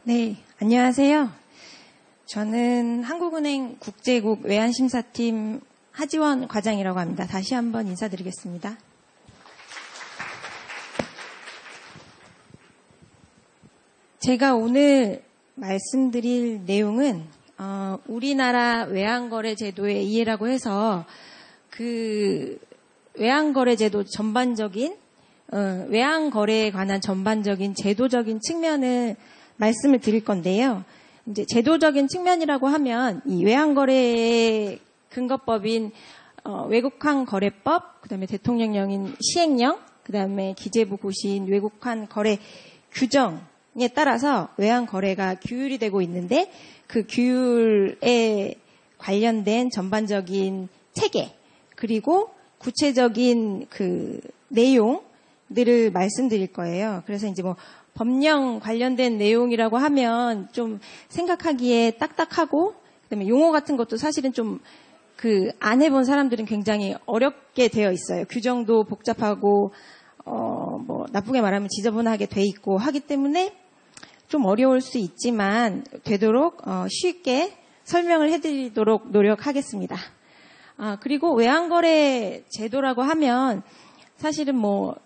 네, 안녕하세요. 저는 한국은행 국제국 외환심사팀 하지원 과장이라고 합니다. 다시 한번 인사드리겠습니다. 제가 오늘 말씀드릴 내용은 우리나라 외환거래 제도의 이해라고 해서 그 외환거래 제도 전반적인 외환거래에 관한 전반적인 제도적인 측면을 말씀을 드릴 건데요. 이제 제도적인 측면이라고 하면 이 외환거래의 근거법인 외국환거래법, 그다음에 대통령령인 시행령, 그다음에 기재부 고시인 외국환거래 규정에 따라서 외환거래가 규율이 되고 있는데 그 규율에 관련된 전반적인 체계 그리고 구체적인 그 내용들을 말씀드릴 거예요. 그래서 이제 뭐 법령 관련된 내용이라고 하면 좀 생각하기에 딱딱하고 그다음에 용어 같은 것도 사실은 좀 그 안 해본 사람들은 굉장히 어렵게 되어 있어요. 규정도 복잡하고 뭐 나쁘게 말하면 지저분하게 돼 있고 하기 때문에 좀 어려울 수 있지만 되도록 쉽게 설명을 해드리도록 노력하겠습니다. 그리고 외환거래 제도라고 하면 사실은 뭐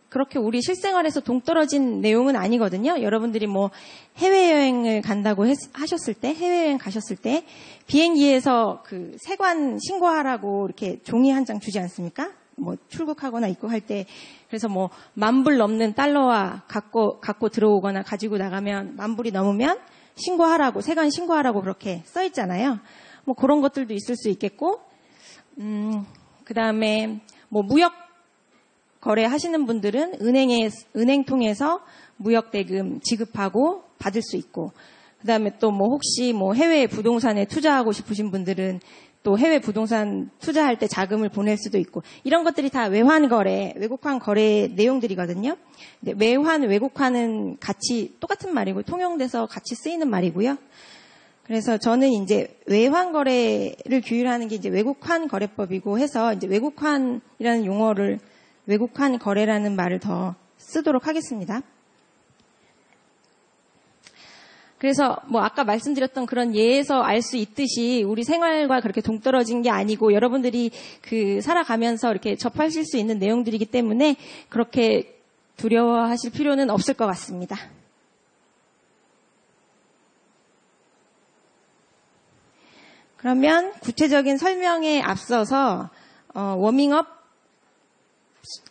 그렇게 우리 실생활에서 동떨어진 내용은 아니거든요. 여러분들이 뭐 해외여행을 간다고 하셨을 때, 해외여행 가셨을 때 비행기에서 그 세관 신고하라고 이렇게 종이 한 장 주지 않습니까? 뭐 출국하거나 입국할 때 그래서 뭐 10,000불 넘는 달러와 갖고 들어오거나 가지고 나가면 10,000불이 넘으면 신고하라고 세관 신고하라고 그렇게 써 있잖아요. 뭐 그런 것들도 있을 수 있겠고, 그다음에 뭐 무역 거래하시는 분들은 은행 통해서 무역대금 지급하고 받을 수 있고, 그 다음에 또 뭐 혹시 뭐 해외 부동산에 투자하고 싶으신 분들은 또 해외 부동산 투자할 때 자금을 보낼 수도 있고, 이런 것들이 다 외환거래, 외국환거래 내용들이거든요. 근데 외환, 외국환은 같이 똑같은 말이고 통용돼서 같이 쓰이는 말이고요. 그래서 저는 이제 외환거래를 규율하는 게 이제 외국환거래법이고 해서 이제 외국환이라는 용어를 외국환 거래라는 말을 더 쓰도록 하겠습니다. 그래서 뭐 아까 말씀드렸던 그런 예에서 알 수 있듯이 우리 생활과 그렇게 동떨어진 게 아니고 여러분들이 그 살아가면서 이렇게 접하실 수 있는 내용들이기 때문에 그렇게 두려워하실 필요는 없을 것 같습니다. 그러면 구체적인 설명에 앞서서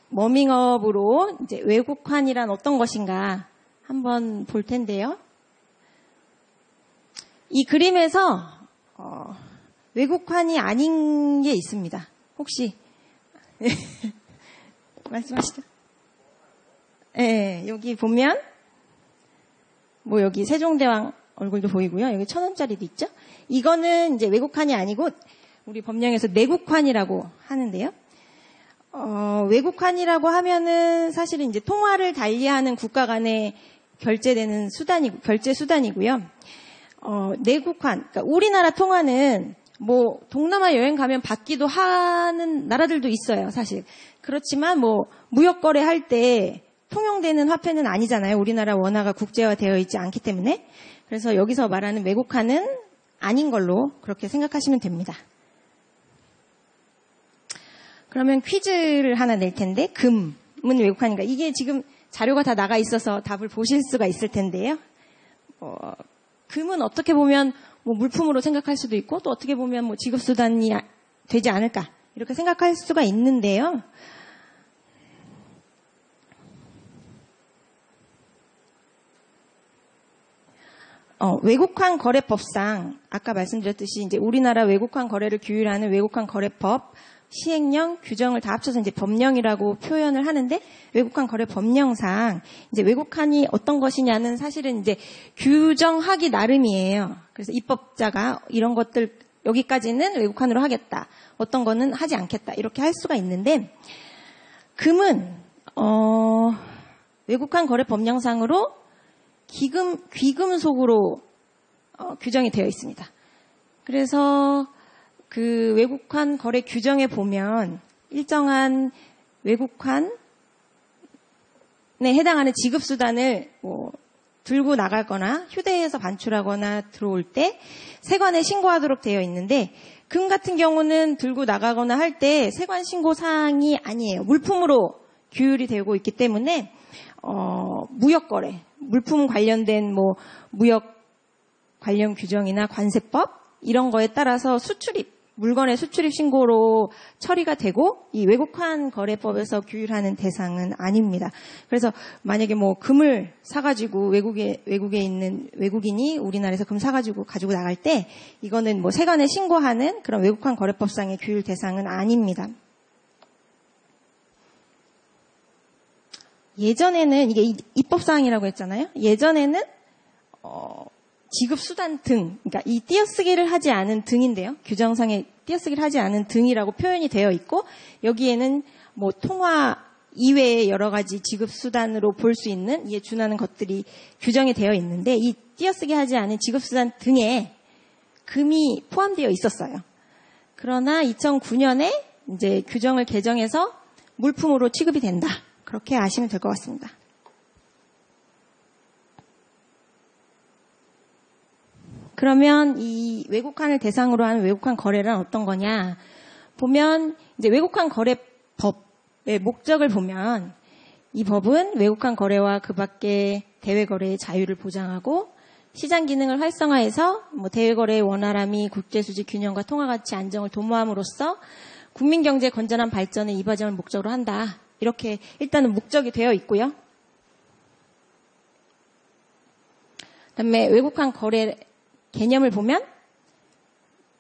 워밍업으로 이제 외국환이란 어떤 것인가 한번 볼 텐데요. 이 그림에서 외국환이 아닌 게 있습니다. 혹시 말씀하시죠? 네, 여기 보면 뭐 여기 세종대왕 얼굴도 보이고요. 여기 1,000원짜리도 있죠. 이거는 이제 외국환이 아니고 우리 법령에서 내국환이라고 하는데요. 외국환이라고 하면은 사실은 이제 통화를 달리하는 국가 간에 결제되는 결제 수단이고요. 내국환, 그러니까 우리나라 통화는 뭐 동남아 여행 가면 받기도 하는 나라들도 있어요, 사실. 그렇지만 뭐 무역거래 할 때 통용되는 화폐는 아니잖아요. 우리나라 원화가 국제화되어 있지 않기 때문에. 그래서 여기서 말하는 외국환은 아닌 걸로 그렇게 생각하시면 됩니다. 그러면 퀴즈를 하나 낼 텐데, 금은 외국환인가? 이게 지금 자료가 다 나가 있어서 답을 보실 수가 있을 텐데요. 금은 어떻게 보면 뭐 물품으로 생각할 수도 있고, 또 어떻게 보면 뭐 지급수단이 되지 않을까? 이렇게 생각할 수가 있는데요. 외국환 거래법상, 아까 말씀드렸듯이 이제 우리나라 외국환 거래를 규율하는 외국환 거래법, 시행령, 규정을 다 합쳐서 이제 법령이라고 표현을 하는데 외국환 거래 법령상 이제 외국환이 어떤 것이냐는 사실은 이제 규정하기 나름이에요. 그래서 입법자가 이런 것들 여기까지는 외국환으로 하겠다. 어떤 거는 하지 않겠다. 이렇게 할 수가 있는데 금은 외국환 거래 법령상으로 귀금속으로 규정이 되어 있습니다. 그래서 그 외국환 거래 규정에 보면 일정한 외국환에 해당하는 지급수단을 뭐 들고 나가거나 휴대해서 반출하거나 들어올 때 세관에 신고하도록 되어 있는데 금 같은 경우는 들고 나가거나 할 때 세관 신고 사항이 아니에요. 물품으로 규율이 되고 있기 때문에 무역거래, 물품 관련된 뭐 무역 관련 규정이나 관세법 이런 거에 따라서 물건의 수출입 신고로 처리가 되고 이 외국환 거래법에서 규율하는 대상은 아닙니다. 그래서 만약에 뭐 금을 사가지고 외국에 있는 외국인이 우리나라에서 금 사가지고 가지고 나갈 때 이거는 뭐 세관에 신고하는 그런 외국환 거래법상의 규율 대상은 아닙니다. 예전에는 이게 입법사항이라고 했잖아요. 예전에는 지급수단 등, 그러니까 이 띄어쓰기를 하지 않은 등인데요. 규정상에 띄어쓰기를 하지 않은 등이라고 표현이 되어 있고 여기에는 뭐 통화 이외의 여러 가지 지급수단으로 볼 수 있는 이에 준하는 것들이 규정이 되어 있는데 이 띄어쓰기 하지 않은 지급수단 등에 금이 포함되어 있었어요. 그러나 2009년에 이제 규정을 개정해서 물품으로 취급이 된다. 그렇게 아시면 될 것 같습니다. 그러면 이 외국환을 대상으로 하는 외국환 거래란 어떤 거냐? 보면 이제 외국환 거래법의 목적을 보면 이 법은 외국환 거래와 그 밖의 대외 거래의 자유를 보장하고 시장 기능을 활성화해서 뭐 대외 거래의 원활함이 국제 수지 균형과 통화 가치 안정을 도모함으로써 국민 경제 건전한 발전에 이바점을 목적으로 한다. 이렇게 일단은 목적이 되어 있고요. 그다음에 외국환 거래 개념을 보면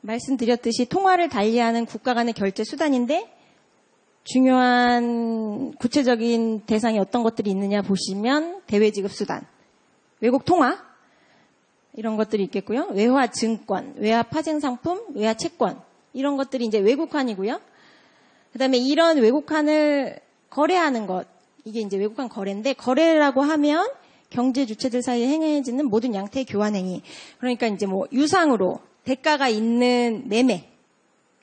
말씀드렸듯이 통화를 달리하는 국가 간의 결제 수단인데 중요한 구체적인 대상이 어떤 것들이 있느냐 보시면 대외 지급 수단, 외국 통화 이런 것들이 있겠고요. 외화 증권, 외화 파생 상품, 외화 채권 이런 것들이 이제 외국환이고요. 그다음에 이런 외국환을 거래하는 것 이게 이제 외국환 거래인데 거래라고 하면 경제 주체들 사이에 행해지는 모든 양태의 교환 행위. 그러니까 이제 뭐 유상으로 대가가 있는 매매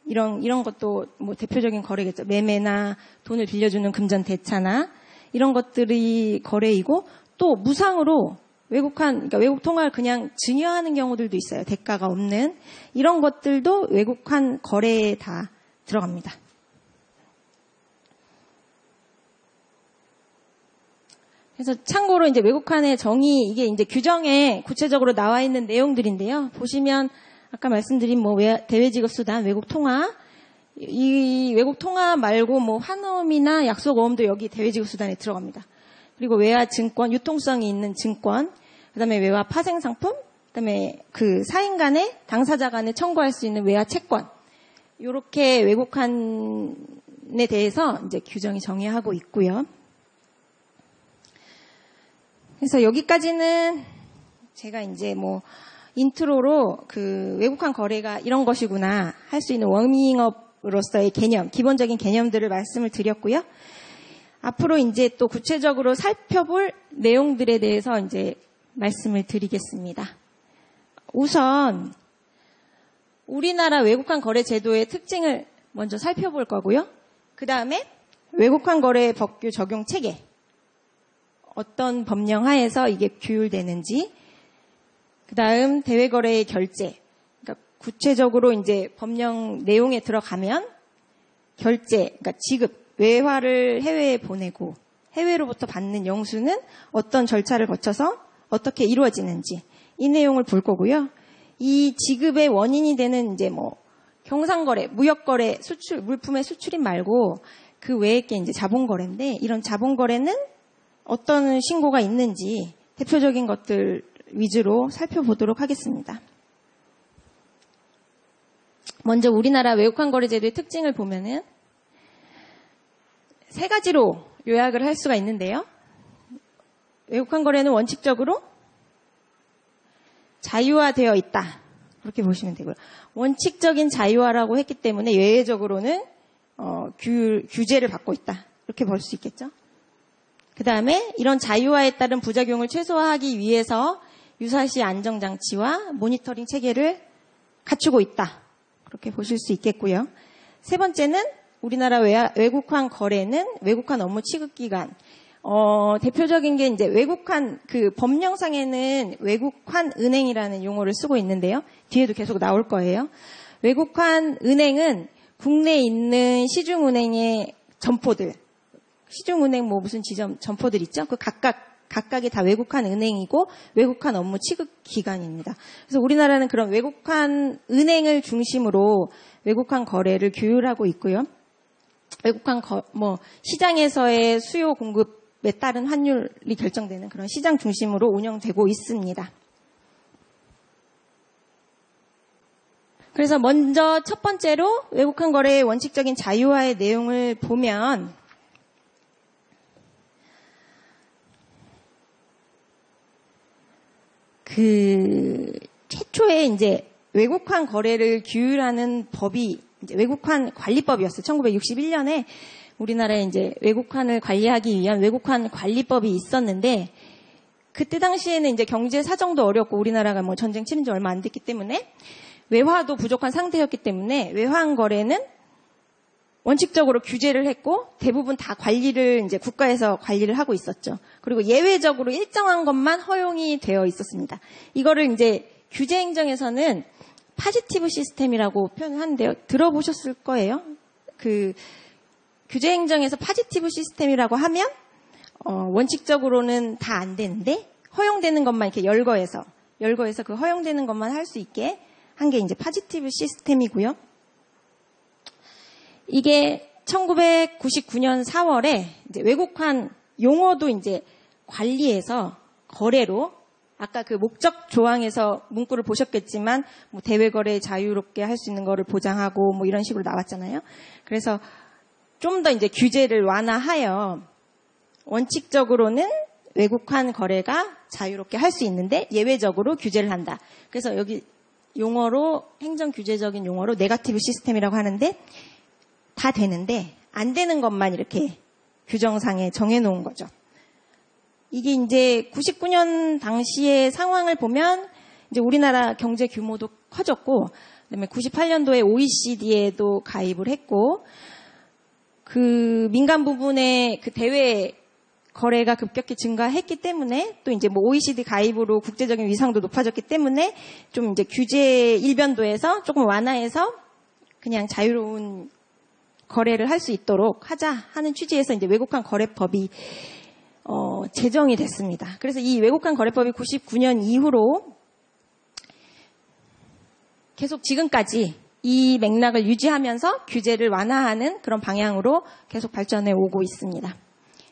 이런 것도 뭐 대표적인 거래겠죠. 매매나 돈을 빌려주는 금전 대차나 이런 것들이 거래이고 또 무상으로 그러니까 외국 통화를 그냥 증여하는 경우들도 있어요. 대가가 없는 이런 것들도 외국환 거래에 다 들어갑니다. 그래서 참고로 이제 외국환의 정의 이게 이제 규정에 구체적으로 나와 있는 내용들인데요. 보시면 아까 말씀드린 뭐 대외 지급 수단, 외국 통화 이 외국 통화 말고 뭐 환음이나 약속 어음도 여기 대외 지급 수단에 들어갑니다. 그리고 외화 증권, 유통성이 있는 증권, 그다음에 외화 파생 상품, 그다음에 그 사인 간에 당사자 간에 청구할 수 있는 외화 채권. 이렇게 외국환에 대해서 이제 규정이 정의하고 있고요. 그래서 여기까지는 제가 이제 뭐 인트로로 그 외국환 거래가 이런 것이구나 할 수 있는 워밍업으로서의 개념, 기본적인 개념들을 말씀을 드렸고요. 앞으로 이제 또 구체적으로 살펴볼 내용들에 대해서 이제 말씀을 드리겠습니다. 우선 우리나라 외국환 거래 제도의 특징을 먼저 살펴볼 거고요. 그 다음에 외국환 거래 법규 적용 체계 어떤 법령 하에서 이게 규율되는지, 그 다음 대외거래의 결제, 그러니까 구체적으로 이제 법령 내용에 들어가면 결제, 그러니까 지급, 외화를 해외에 보내고 해외로부터 받는 영수는 어떤 절차를 거쳐서 어떻게 이루어지는지 이 내용을 볼 거고요. 이 지급의 원인이 되는 이제 뭐 경상거래, 무역거래, 수출, 물품의 수출입 말고 그 외에 게 이제 자본거래인데 이런 자본거래는 어떤 신고가 있는지 대표적인 것들 위주로 살펴보도록 하겠습니다. 먼저 우리나라 외국환 거래 제도의 특징을 보면은 세 가지로 요약을 할 수가 있는데요. 외국환 거래는 원칙적으로 자유화되어 있다. 그렇게 보시면 되고요. 원칙적인 자유화라고 했기 때문에 예외적으로는 규제를 받고 있다. 이렇게 볼 수 있겠죠. 그 다음에 이런 자유화에 따른 부작용을 최소화하기 위해서 유사시 안정장치와 모니터링 체계를 갖추고 있다. 그렇게 보실 수 있겠고요. 세 번째는 우리나라 외국환 거래는 외국환 업무 취급기관, 대표적인 게 이제 외국환, 그 법령상에는 외국환 은행이라는 용어를 쓰고 있는데요. 뒤에도 계속 나올 거예요. 외국환 은행은 국내에 있는 시중은행의 점포들, 시중은행 뭐 무슨 지점, 점포들 있죠? 그 각각이 다 외국환 은행이고 외국환 업무 취급 기관입니다. 그래서 우리나라는 그런 외국환 은행을 중심으로 외국환 거래를 규율하고 있고요. 외국환 시장에서의 수요 공급에 따른 환율이 결정되는 그런 시장 중심으로 운영되고 있습니다. 그래서 먼저 첫 번째로 외국환 거래의 원칙적인 자유화의 내용을 보면 최초에 이제 외국환 거래를 규율하는 법이 이제 외국환 관리법이었어요. 1961년에 우리나라에 이제 외국환을 관리하기 위한 외국환 관리법이 있었는데 그때 당시에는 이제 경제 사정도 어렵고 우리나라가 뭐 전쟁 치른 지 얼마 안 됐기 때문에 외화도 부족한 상태였기 때문에 외환 거래는 원칙적으로 규제를 했고 대부분 다 관리를 이제 국가에서 관리를 하고 있었죠. 그리고 예외적으로 일정한 것만 허용이 되어 있었습니다. 이거를 이제 규제 행정에서는 파지티브 시스템이라고 표현하는데요. 들어보셨을 거예요. 그 규제 행정에서 파지티브 시스템이라고 하면 원칙적으로는 다 안 되는데 허용되는 것만 이렇게 열거해서 그 허용되는 것만 할 수 있게 한 게 이제 파지티브 시스템이고요. 이게 1999년 4월에 이제 외국환 용어도 이제 관리해서 거래로 아까 그 목적 조항에서 문구를 보셨겠지만 뭐 대외 거래 자유롭게 할 수 있는 거를 보장하고 뭐 이런 식으로 나왔잖아요. 그래서 좀 더 이제 규제를 완화하여 원칙적으로는 외국환 거래가 자유롭게 할 수 있는데 예외적으로 규제를 한다. 그래서 여기 용어로 행정 규제적인 용어로 네거티브 시스템이라고 하는데 다 되는데 안 되는 것만 이렇게 규정상에 정해놓은 거죠. 이게 이제 99년 당시의 상황을 보면 이제 우리나라 경제 규모도 커졌고, 그다음에 98년도에 OECD에도 가입을 했고, 그 민간 부분의 그 대외 거래가 급격히 증가했기 때문에 또 이제 뭐 OECD 가입으로 국제적인 위상도 높아졌기 때문에 좀 이제 규제 일변도에서 조금 완화해서 그냥 자유로운 거래를 할 수 있도록 하자 하는 취지에서 이제 외국환 거래법이 제정이 됐습니다. 그래서 이 외국환 거래법이 99년 이후로 계속 지금까지 이 맥락을 유지하면서 규제를 완화하는 그런 방향으로 계속 발전해 오고 있습니다.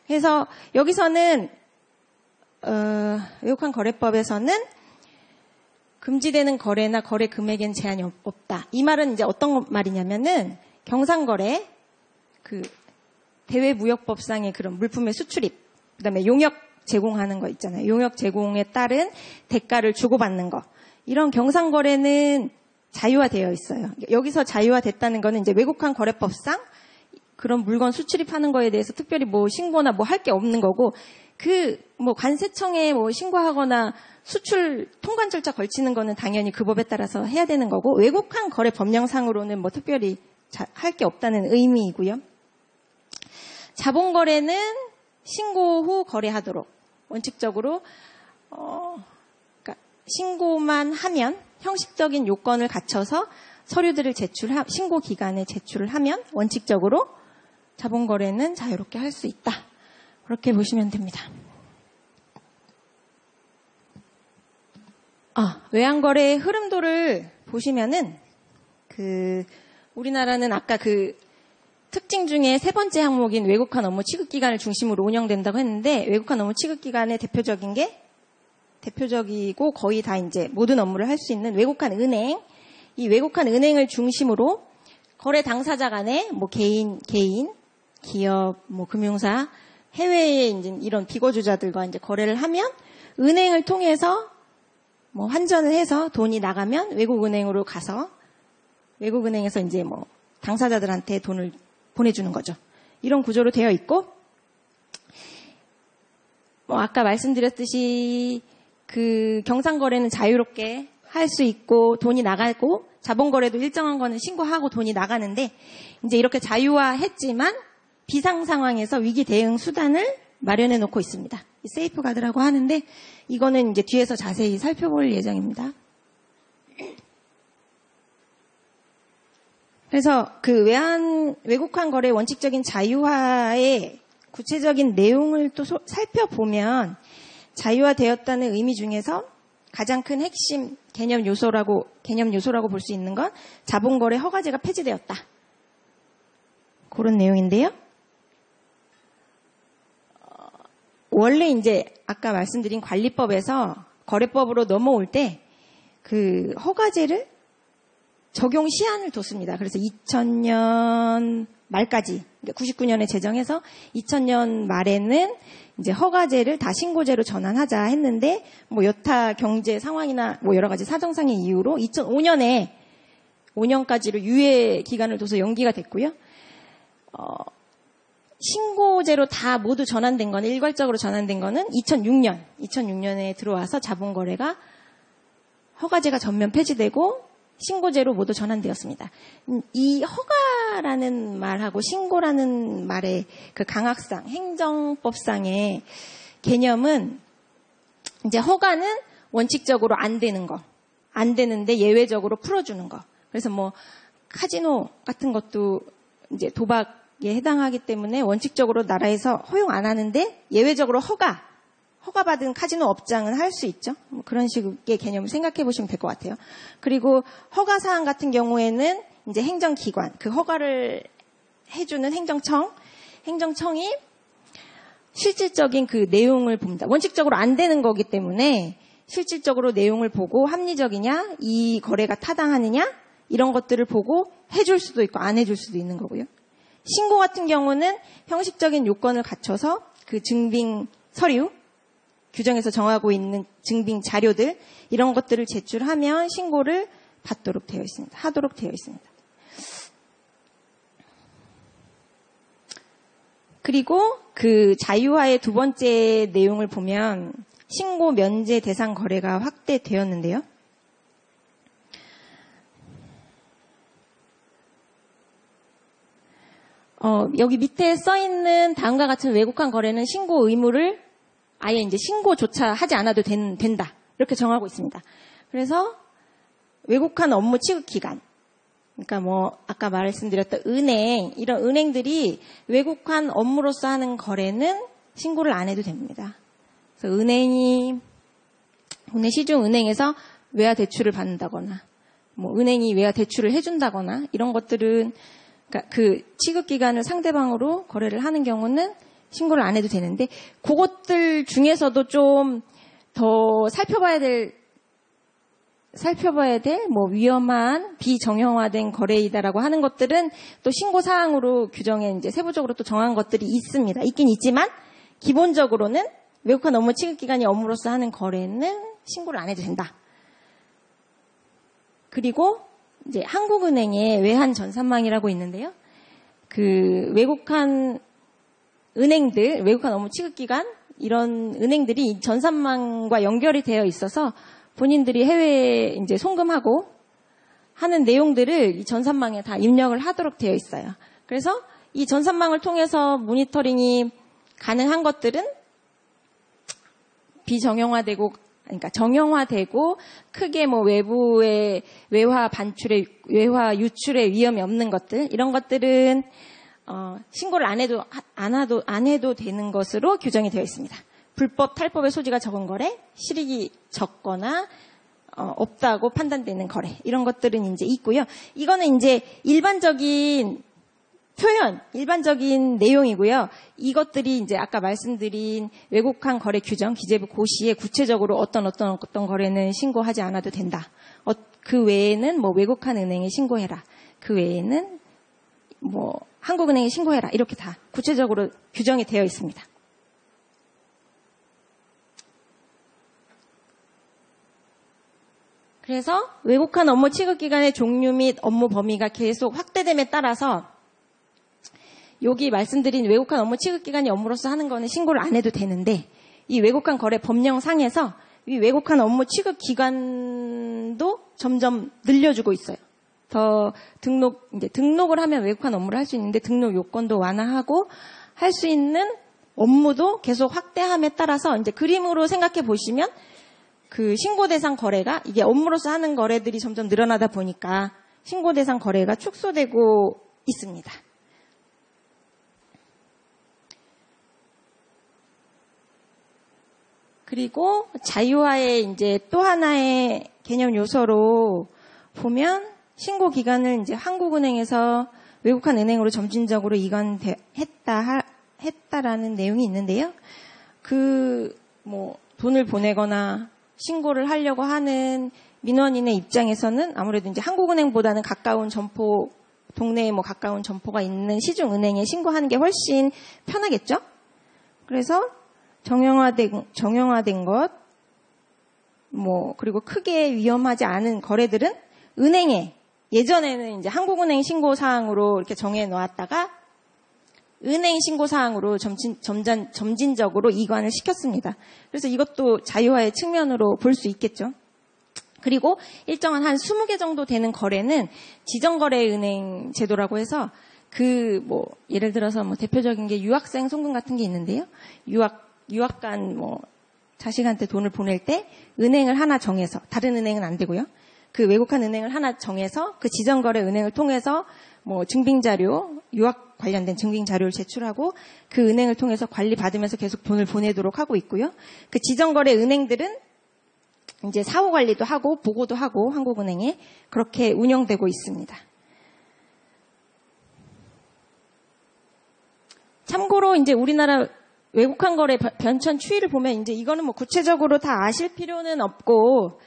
그래서 여기서는 외국환 거래법에서는 금지되는 거래나 거래 금액엔 제한이 없다. 이 말은 이제 어떤 말이냐면은 경상거래, 그 대외무역법상의 그런 물품의 수출입, 그다음에 용역 제공하는 거 있잖아요. 용역 제공에 따른 대가를 주고받는 거. 이런 경상거래는 자유화되어 있어요. 여기서 자유화됐다는 거는 이제 외국환 거래법상 그런 물건 수출입하는 거에 대해서 특별히 뭐 신고나 뭐 할 게 없는 거고, 그 뭐 관세청에 뭐 신고하거나 수출 통관 절차 걸치는 거는 당연히 그 법에 따라서 해야 되는 거고, 외국환 거래 법령상으로는 뭐 특별히 할 게 없다는 의미이고요. 자본거래는 신고 후 거래하도록 원칙적으로 그러니까 신고만 하면 형식적인 요건을 갖춰서 서류들을 신고 기간에 제출을 하면 원칙적으로 자본거래는 자유롭게 할 수 있다. 그렇게 보시면 됩니다. 외환거래의 흐름도를 보시면은 우리나라는 아까 그 특징 중에 세 번째 항목인 외국환 업무 취급기관을 중심으로 운영된다고 했는데, 외국환 업무 취급기관의 대표적이고 거의 다 이제 모든 업무를 할 수 있는 외국환 은행, 이 외국환 은행을 중심으로 거래 당사자 간에 뭐 개인, 기업, 뭐 금융사, 해외에 이제 이런 비거주자들과 이제 거래를 하면 은행을 통해서 뭐 환전을 해서 돈이 나가면 외국은행으로 가서 외국은행에서 이제 뭐 당사자들한테 돈을 보내주는 거죠. 이런 구조로 되어 있고, 뭐 아까 말씀드렸듯이 그 경상거래는 자유롭게 할 수 있고 돈이 나가고, 자본거래도 일정한 거는 신고하고 돈이 나가는데, 이제 이렇게 자유화했지만 비상 상황에서 위기 대응 수단을 마련해 놓고 있습니다. 세이프가드라고 하는데 이거는 이제 뒤에서 자세히 살펴볼 예정입니다. 그래서 그 외국환 거래 원칙적인 자유화의 구체적인 내용을 또 살펴보면 자유화되었다는 의미 중에서 가장 큰 핵심 개념 요소라고 볼 수 있는 건 자본거래 허가제가 폐지되었다. 그런 내용인데요. 원래 이제 아까 말씀드린 관리법에서 거래법으로 넘어올 때 그 허가제를 적용 시한을 뒀습니다. 그래서 2000년 말까지, 그러니까 99년에 제정해서 2000년 말에는 이제 허가제를 다 신고제로 전환하자 했는데, 뭐 여타 경제 상황이나 뭐 여러 가지 사정상의 이유로 2005년까지로 유예 기간을 둬서 연기가 됐고요. 신고제로 다 모두 전환된 거는, 일괄적으로 전환된 거는 2006년에 들어와서 자본거래가 허가제가 전면 폐지되고 신고제로 모두 전환되었습니다. 이 허가라는 말하고 신고라는 말의 그 강학상, 행정법상의 개념은 이제 허가는 원칙적으로 안 되는 거, 안 되는데 예외적으로 풀어주는 거. 그래서 뭐 카지노 같은 것도 이제 도박에 해당하기 때문에 원칙적으로 나라에서 허용 안 하는데 예외적으로 허가받은 카지노 업장은 할 수 있죠. 뭐 그런 식의 개념을 생각해 보시면 될 것 같아요. 그리고 허가 사항 같은 경우에는 이제 행정기관, 그 허가를 해주는 행정청이 실질적인 그 내용을 봅니다. 원칙적으로 안 되는 거기 때문에 실질적으로 내용을 보고 합리적이냐, 이 거래가 타당하느냐, 이런 것들을 보고 해줄 수도 있고 안 해줄 수도 있는 거고요. 신고 같은 경우는 형식적인 요건을 갖춰서 그 증빙 서류, 규정에서 정하고 있는 증빙 자료들, 이런 것들을 제출하면 신고를 하도록 되어 있습니다. 그리고 그 자유화의 두 번째 내용을 보면 신고 면제 대상 거래가 확대되었는데요. 여기 밑에 써 있는 다음과 같은 외국환 거래는 신고 의무를 아예 이제 신고조차 하지 않아도 된다. 이렇게 정하고 있습니다. 그래서 외국환 업무 취급 기간. 그러니까 뭐 아까 말씀드렸던 은행, 이런 은행들이 외국환 업무로서 하는 거래는 신고를 안 해도 됩니다. 그래서 국내 시중 은행에서 외화 대출을 받는다거나, 뭐 은행이 외화 대출을 해준다거나 이런 것들은, 그러니까 그 취급 기간을 상대방으로 거래를 하는 경우는 신고를 안 해도 되는데, 그것들 중에서도 좀 더 살펴봐야 될 뭐 위험한 비정형화된 거래이다라고 하는 것들은 또 신고 사항으로 규정에 이제 세부적으로 또 정한 것들이 있습니다. 있긴 있지만 기본적으로는 외국환 업무 취급 기간이 업무로서 하는 거래는 신고를 안 해도 된다. 그리고 이제 한국은행의 외환 전산망이라고 있는데요. 그 외국환 은행들, 외국환 업무 취급 기간, 이런 은행들이 전산망과 연결이 되어 있어서 본인들이 해외에 이제 송금하고 하는 내용들을 이 전산망에 다 입력을 하도록 되어 있어요. 그래서 이 전산망을 통해서 모니터링이 가능한 것들은 비정형화되고, 그러니까 정형화되고 크게 뭐 외부의 외화 유출의 위험이 없는 것들, 이런 것들은 신고를 안 해도 되는 것으로 규정이 되어 있습니다. 불법, 탈법의 소지가 적은 거래, 실익이 적거나 없다고 판단되는 거래, 이런 것들은 이제 있고요. 이거는 이제 일반적인 표현, 일반적인 내용이고요. 이것들이 이제 아까 말씀드린 외국환 거래 규정, 기재부 고시에 구체적으로 어떤 거래는 신고하지 않아도 된다. 그 외에는 뭐 외국환 은행에 신고해라. 그 외에는 뭐 한국은행에 신고해라. 이렇게 다 구체적으로 규정이 되어 있습니다. 그래서 외국환 업무 취급 기간의 종류 및 업무 범위가 계속 확대됨에 따라서 여기 말씀드린 외국환 업무 취급 기간이 업무로서 하는 거는 신고를 안 해도 되는데, 이 외국환 거래 법령상에서 이 외국환 업무 취급 기간도 점점 늘려주고 있어요. 더 등록을 하면 외국환 업무를 할 수 있는데 등록 요건도 완화하고 할 수 있는 업무도 계속 확대함에 따라서 이제 그림으로 생각해 보시면 그 신고 대상 거래가 이게 업무로서 하는 거래들이 점점 늘어나다 보니까 신고 대상 거래가 축소되고 있습니다. 그리고 자유화의 이제 또 하나의 개념 요소로 보면 신고 기간을 이제 한국은행에서 외국한 은행으로 점진적으로 했다라는 내용이 있는데요. 돈을 보내거나 신고를 하려고 하는 민원인의 입장에서는 아무래도 이제 한국은행보다는 가까운 점포, 동네에 가까운 점포가 있는 시중은행에 신고하는 게 훨씬 편하겠죠? 그래서 정형화된 것, 그리고 크게 위험하지 않은 거래들은 은행에, 예전에는 이제 한국은행 신고사항으로 이렇게 정해 놓았다가 은행 신고사항으로 점진적으로 이관을 시켰습니다. 그래서 이것도 자유화의 측면으로 볼 수 있겠죠. 그리고 일정한 한 20개 정도 되는 거래는 지정거래은행 제도라고 해서 예를 들어서 대표적인 게 유학생 송금 같은 게 있는데요. 유학간 자식한테 돈을 보낼 때 은행을 하나 정해서, 다른 은행은 안 되고요. 그 외국한 은행을 하나 정해서 그 지정거래 은행을 통해서 증빙자료, 유학 관련된 증빙자료를 제출하고 그 은행을 통해서 관리받으면서 계속 돈을 보내도록 하고 있고요. 그 지정거래 은행들은 이제 사후 관리도 하고 보고도 하고 한국은행에 그렇게 운영되고 있습니다. 참고로 이제 우리나라 외국한 거래 변천 추이를 보면 이제 이거는 구체적으로 다 아실 필요는 없고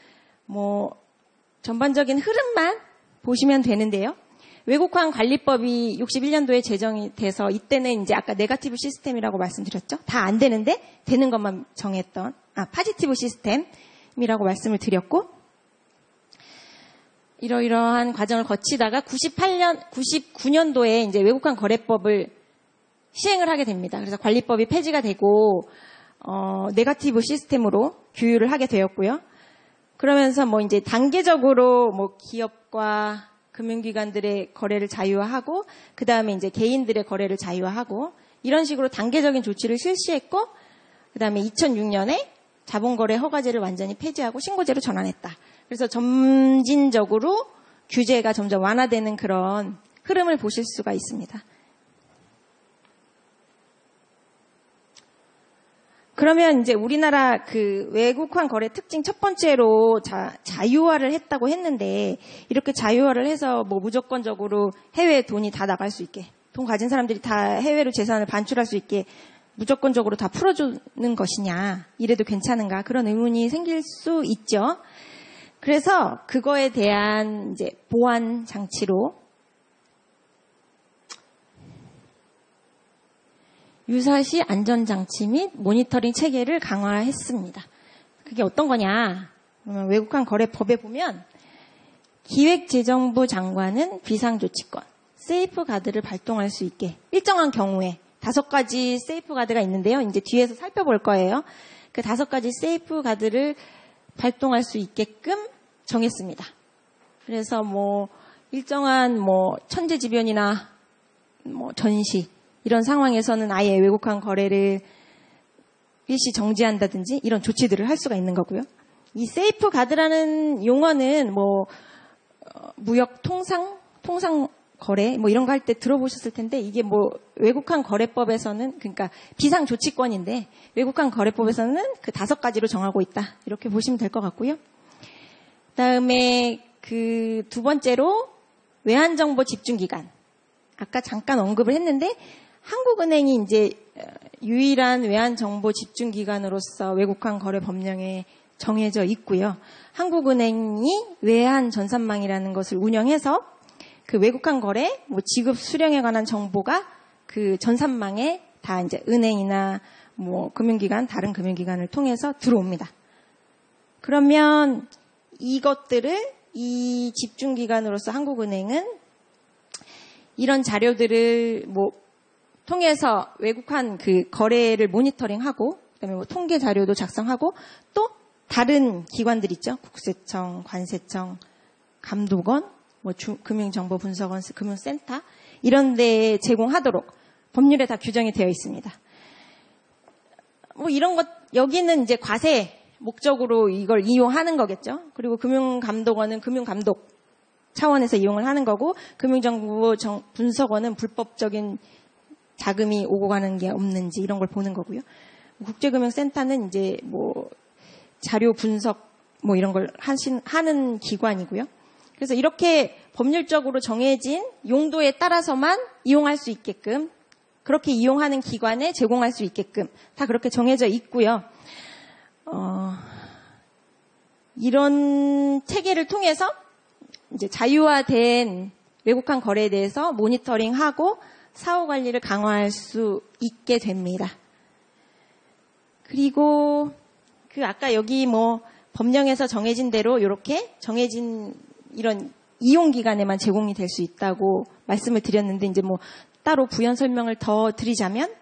전반적인 흐름만 보시면 되는데요. 외국환 관리법이 61년도에 제정이 돼서 이때는 이제 아까 네거티브 시스템이라고 말씀드렸죠. 다 안 되는데 되는 것만 정했던 파지티브 시스템이라고 말씀을 드렸고, 이러이러한 과정을 거치다가 99년도에 이제 외국환 거래법을 시행을 하게 됩니다. 그래서 관리법이 폐지가 되고 네거티브 시스템으로 규율을 하게 되었고요. 그러면서 이제 단계적으로 기업과 금융기관들의 거래를 자유화하고 그 다음에 이제 개인들의 거래를 자유화하고 이런 식으로 단계적인 조치를 실시했고 그 다음에 2006년에 자본거래 허가제를 완전히 폐지하고 신고제로 전환했다. 그래서 점진적으로 규제가 점점 완화되는 그런 흐름을 보실 수가 있습니다. 그러면 이제 우리나라 외국환 거래 특징 첫 번째로 자유화를 했다고 했는데, 이렇게 자유화를 해서 무조건적으로 해외에 돈이 다 나갈 수 있게, 돈 가진 사람들이 다 해외로 재산을 반출할 수 있게 무조건적으로 다 풀어주는 것이냐, 이래도 괜찮은가, 그런 의문이 생길 수 있죠. 그래서 그거에 대한 이제 보완 장치로 유사시 안전장치 및 모니터링 체계를 강화했습니다. 그게 어떤 거냐? 그러면 외국환 거래법에 보면 기획재정부 장관은 비상조치권, 세이프가드를 발동할 수 있게 일정한 경우에 5가지 세이프가드가 있는데요. 이제 뒤에서 살펴볼 거예요. 그 5가지 세이프가드를 발동할 수 있게끔 정했습니다. 그래서 일정한 천재지변이나 전시 이런 상황에서는 아예 외국환 거래를 일시 정지한다든지 이런 조치들을 할 수가 있는 거고요. 이 세이프 가드라는 용어는 무역 통상 거래 이런 거 할 때 들어보셨을 텐데, 이게 외국환 거래법에서는, 그러니까 비상 조치권인데 외국환 거래법에서는 그 5가지로 정하고 있다, 이렇게 보시면 될 것 같고요. 그다음에 두 번째로 외환정보 집중기간, 아까 잠깐 언급을 했는데 한국은행이 이제 유일한 외환정보 집중기관으로서 외국환 거래 법령에 정해져 있고요. 한국은행이 외환전산망이라는 것을 운영해서 그 외국환 거래, 지급 수령에 관한 정보가 그 전산망에 다 이제 은행이나 금융기관, 다른 금융기관을 통해서 들어옵니다. 그러면 이것들을 이 집중기관으로서 한국은행은 이런 자료들을 통해서 외국환 거래를 모니터링하고, 그다음에 통계 자료도 작성하고, 또 다른 기관들 있죠. 국세청, 관세청, 감독원, 금융정보분석원, 금융센터 이런 데 제공하도록 법률에 다 규정이 되어 있습니다. 뭐 이런 것, 여기는 이제 과세 목적으로 이걸 이용하는 거겠죠. 그리고 금융감독원은 금융감독 차원에서 이용을 하는 거고, 금융정보 분석원은 불법적인 자금이 오고 가는 게 없는지 이런 걸 보는 거고요. 국제금융센터는 이제 뭐 자료 분석 뭐 이런 걸 하는 기관이고요. 그래서 이렇게 법률적으로 정해진 용도에 따라서만 이용할 수 있게끔, 그렇게 이용하는 기관에 제공할 수 있게끔 다 그렇게 정해져 있고요. 이런 체계를 통해서 이제 자유화된 외국환 거래에 대해서 모니터링하고 사후 관리를 강화할 수 있게 됩니다. 그리고 아까 여기 뭐 법령에서 정해진 대로 이렇게 정해진 이런 이용 기간에만 제공이 될 수 있다고 말씀을 드렸는데, 이제 뭐 따로 부연 설명을 더 드리자면,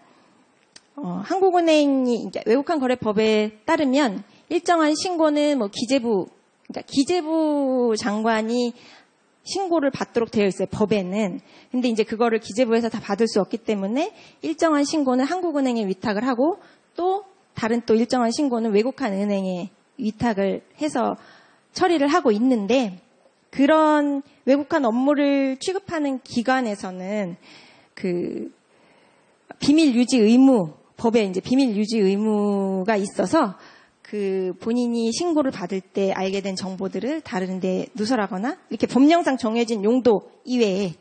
한국은행이 외국환 거래법에 따르면 일정한 신고는 뭐 그러니까 기재부 장관이 신고를 받도록 되어 있어요, 법에는. 근데 이제 그거를 기재부에서 다 받을 수 없기 때문에 일정한 신고는 한국은행에 위탁을 하고, 또 다른 또 일정한 신고는 외국환 은행에 위탁을 해서 처리를 하고 있는데, 그런 외국환 업무를 취급하는 기관에서는 비밀 유지 의무, 법에 이제 비밀 유지 의무가 있어서 본인이 신고를 받을 때 알게 된 정보들을 다른 데 누설하거나, 이렇게 법령상 정해진 용도 이외에,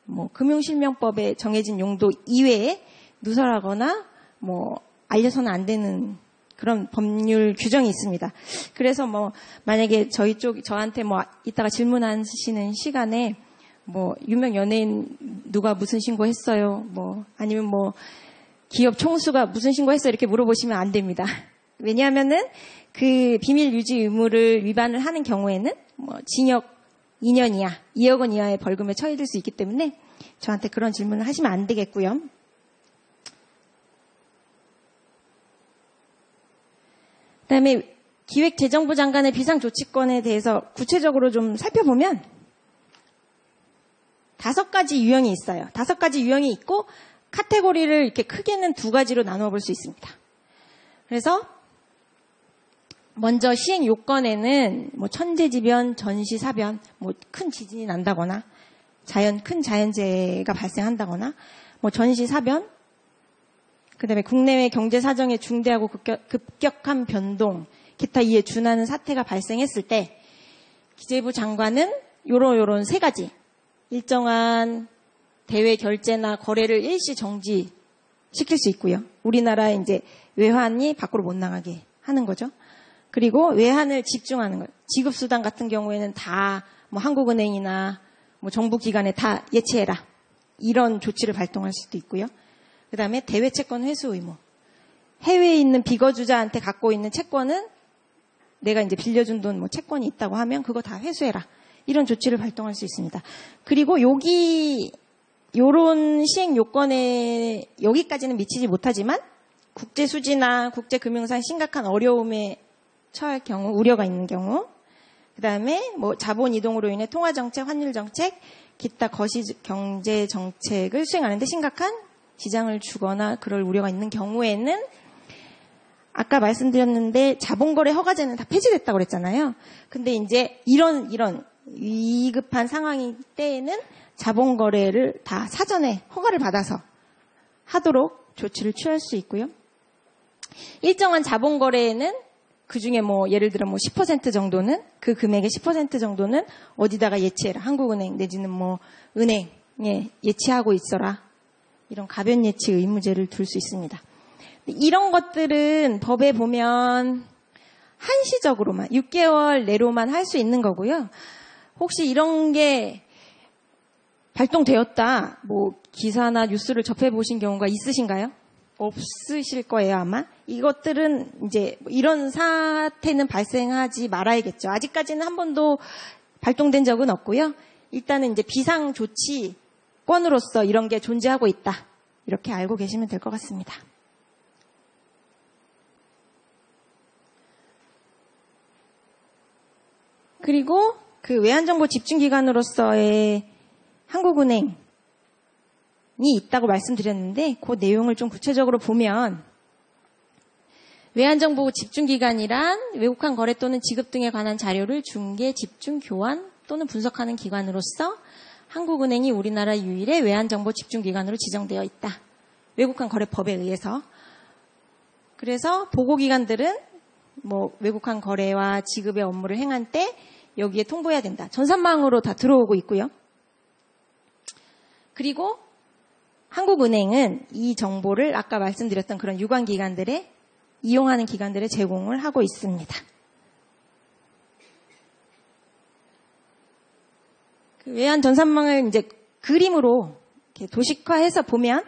뭐 금융실명법에 정해진 용도 이외에 누설하거나 뭐 알려서는 안 되는 그런 법률 규정이 있습니다. 그래서 뭐 만약에 저한테 뭐 이따가 질문하시는 시간에 뭐 유명 연예인 누가 무슨 신고했어요, 뭐 아니면 뭐 기업 총수가 무슨 신고했어요, 이렇게 물어보시면 안 됩니다. 왜냐하면은 그 비밀 유지 의무를 위반을 하는 경우에는 뭐 징역 2년 이하, 2억 원 이하의 벌금에 처해질 수 있기 때문에 저한테 그런 질문을 하시면 안 되겠고요. 그다음에 기획재정부 장관의 비상조치권에 대해서 구체적으로 좀 살펴보면 5가지 유형이 있어요. 5가지 유형이 있고, 카테고리를 이렇게 크게는 2가지로 나누어 볼 수 있습니다. 그래서 먼저 시행 요건에는 뭐 천재지변, 전시사변, 뭐 큰 지진이 난다거나 큰 자연재해가 발생한다거나 뭐 전시사변, 그다음에 국내외 경제 사정의 중대하고 급격한 변동, 기타 이에 준하는 사태가 발생했을 때 기재부 장관은 요런 3가지 일정한 대외 결제나 거래를 일시 정지시킬 수 있고요. 우리나라에 이제 외환이 밖으로 못 나가게 하는 거죠. 그리고 외환을 집중하는 거예요. 지급수단 같은 경우에는 다 뭐 한국은행이나 뭐 정부기관에 다 예치해라, 이런 조치를 발동할 수도 있고요. 그 다음에 대외 채권 회수 의무. 해외에 있는 비거주자한테 갖고 있는 채권은 내가 이제 빌려준 돈 뭐 채권이 있다고 하면 그거 다 회수해라, 이런 조치를 발동할 수 있습니다. 그리고 요런 시행 요건에 여기까지는 미치지 못하지만 국제 수지나 국제 금융상 심각한 어려움에 처할 경우, 우려가 있는 경우, 그다음에 뭐 자본 이동으로 인해 통화 정책, 환율 정책, 기타 거시 경제 정책을 수행하는데 심각한 지장을 주거나 그럴 우려가 있는 경우에는, 아까 말씀드렸는데 자본거래 허가제는 다 폐지됐다고 그랬잖아요. 근데 이제 이런 위급한 상황일 때에는 자본거래를 다 사전에 허가를 받아서 하도록 조치를 취할 수 있고요. 일정한 자본거래에는 그중에 뭐 예를 들어 뭐 10% 정도는, 그 금액의 10% 정도는 어디다가 예치해라, 한국은행 내지는 뭐 은행에 예치하고 있어라, 이런 가변 예치 의무제를 둘 수 있습니다. 이런 것들은 법에 보면 한시적으로만 6개월 내로만 할 수 있는 거고요. 혹시 이런 게 발동되었다, 뭐 기사나 뉴스를 접해보신 경우가 있으신가요? 없으실 거예요, 아마. 이것들은 이제 이런 사태는 발생하지 말아야겠죠. 아직까지는 한 번도 발동된 적은 없고요. 일단은 이제 비상조치권으로서 이런 게 존재하고 있다, 이렇게 알고 계시면 될 것 같습니다. 그리고 그 외환정보 집중기관으로서의 한국은행이 있다고 말씀드렸는데, 그 내용을 좀 구체적으로 보면 외환정보 집중기관이란 외국환 거래 또는 지급 등에 관한 자료를 중개, 집중, 교환 또는 분석하는 기관으로서 한국은행이 우리나라 유일의 외환정보 집중기관으로 지정되어 있다. 외국환 거래법에 의해서. 그래서 보고기관들은 뭐 외국환 거래와 지급의 업무를 행한 때 여기에 통보해야 된다. 전산망으로 다 들어오고 있고요. 그리고 한국은행은 이 정보를 아까 말씀드렸던 그런 유관기관들에 이용하는 기관들에 제공을 하고 있습니다. 그 외환 전산망을 이제 그림으로 이렇게 도식화해서 보면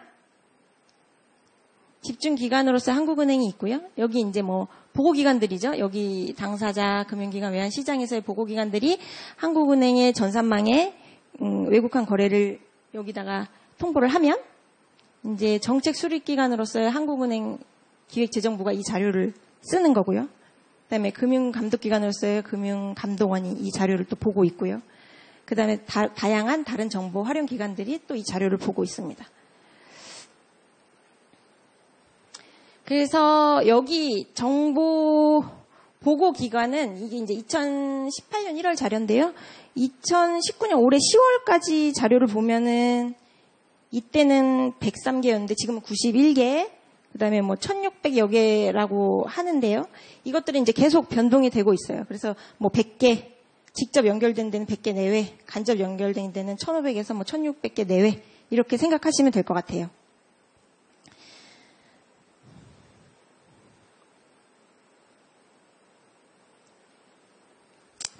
집중기관으로서 한국은행이 있고요. 여기 이제 뭐 보고기관들이죠. 여기 당사자, 금융기관, 외환시장에서의 보고기관들이 한국은행의 전산망에 외국환 거래를 여기다가 통보를 하면 이제 정책 수립기관으로서의 한국은행 기획재정부가 이 자료를 쓰는 거고요. 그다음에 금융감독기관으로서의 금융감독원이 이 자료를 또 보고 있고요. 그다음에 다양한 다른 정보 활용 기관들이 또 이 자료를 보고 있습니다. 그래서 여기 정보 보고 기관은 이게 이제 2018년 1월 자료인데요. 2019년 올해 10월까지 자료를 보면은 이때는 103개였는데 지금은 91개, 그다음에 뭐 1600여 개라고 하는데요. 이것들이 이제 계속 변동이 되고 있어요. 그래서 뭐 100개, 직접 연결된 데는 100개 내외, 간접 연결된 데는 1500에서 뭐 1600개 내외 이렇게 생각하시면 될 것 같아요.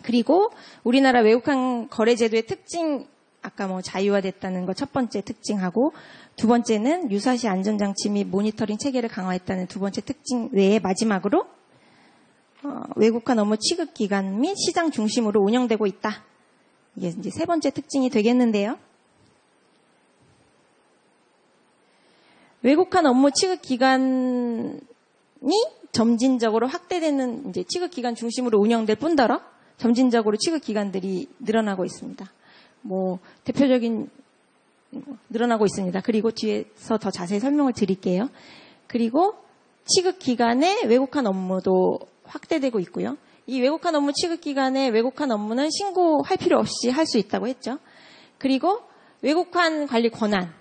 그리고 우리나라 외국환 거래제도의 특징, 아까 뭐 자유화됐다는 거 첫 번째 특징하고 두 번째는 유사시 안전장치 및 모니터링 체계를 강화했다는 두 번째 특징 외에 마지막으로 외국환 업무 취급기관 및 시장 중심으로 운영되고 있다. 이게 이제 세 번째 특징이 되겠는데요. 외국환 업무 취급기관이 점진적으로 확대되는 이제 취급기관 중심으로 운영될 뿐더러 점진적으로 취급기관들이 늘어나고 있습니다. 뭐 대표적인 늘어나고 있습니다. 그리고 뒤에서 더 자세히 설명을 드릴게요. 그리고 취급기관의 외국환 업무도 확대되고 있고요. 이 외국환 업무 취급기관의 외국환 업무는 신고할 필요 없이 할 수 있다고 했죠. 그리고 외국환 관리 권한,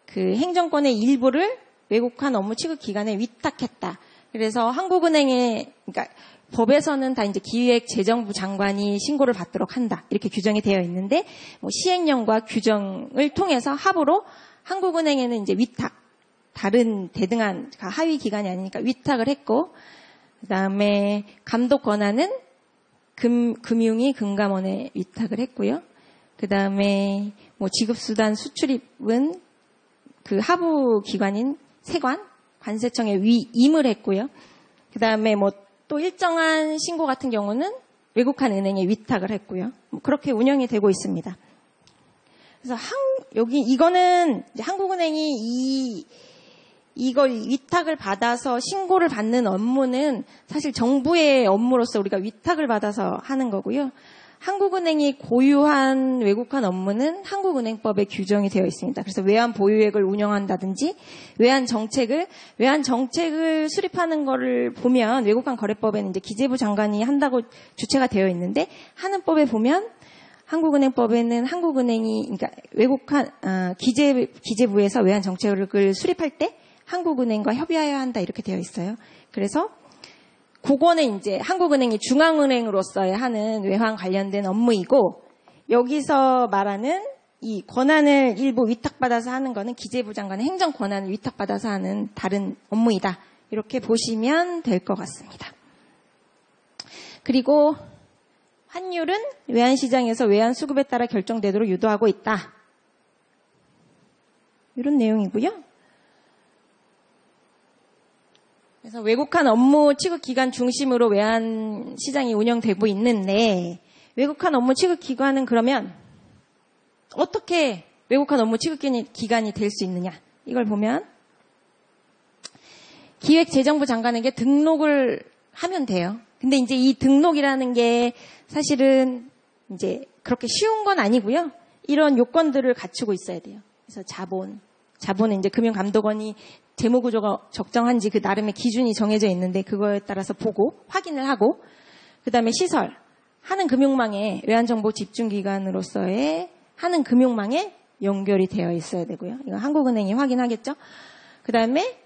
그 행정권의 일부를 외국환 업무 취급기관에 위탁했다. 그래서 한국은행의, 그러니까 법에서는 다 이제 기획재정부 장관이 신고를 받도록 한다. 이렇게 규정이 되어 있는데, 뭐 시행령과 규정을 통해서 합으로 한국은행에는 이제 위탁, 다른 대등한 하위 기관이 아니니까 위탁을 했고, 그 다음에 감독 권한은 금융위 금감원에 위탁을 했고요. 그 다음에 뭐 지급수단 수출입은 그 하부 기관인 세관, 관세청에 위임을 했고요. 그 다음에 뭐 또 일정한 신고 같은 경우는 외국환 은행에 위탁을 했고요. 뭐 그렇게 운영이 되고 있습니다. 그래서 여기 이거는 이제 한국은행이 이걸 위탁을 받아서 신고를 받는 업무는 사실 정부의 업무로서 우리가 위탁을 받아서 하는 거고요. 한국은행이 고유한 외국환 업무는 한국은행법에 규정이 되어 있습니다. 그래서 외환 보유액을 운영한다든지 외환 정책을 수립하는 거를 보면 외국환 거래법에는 이제 기재부 장관이 한다고 주체가 되어 있는데 하는 법에 보면 한국은행법에는 한국은행이 그러니까 외국환 기재부에서 외환 정책을 수립할 때 한국은행과 협의하여야 한다 이렇게 되어 있어요. 그래서 그거는 이제 한국은행이 중앙은행으로서의 하는 외환 관련된 업무이고 여기서 말하는 이 권한을 일부 위탁받아서 하는 거는 기재부 장관의 행정 권한을 위탁받아서 하는 다른 업무이다. 이렇게 보시면 될 것 같습니다. 그리고 환율은 외환시장에서 외환 수급에 따라 결정되도록 유도하고 있다. 이런 내용이고요. 그래서 외국환 업무 취급기관 중심으로 외환시장이 운영되고 있는데 외국환 업무 취급기관은 그러면 어떻게 외국환 업무 취급기관이 될 수 있느냐. 이걸 보면 기획재정부 장관에게 등록을 하면 돼요. 근데 이제 이 등록이라는 게 사실은 이제 그렇게 쉬운 건 아니고요. 이런 요건들을 갖추고 있어야 돼요. 그래서 자본은 이제 금융감독원이 재무 구조가 적정한지 그 나름의 기준이 정해져 있는데 그거에 따라서 보고 확인을 하고 그다음에 시설 하는 금융망에 외환정보 집중기관으로서의 하는 금융망에 연결이 되어 있어야 되고요. 이거 한국은행이 확인하겠죠. 그다음에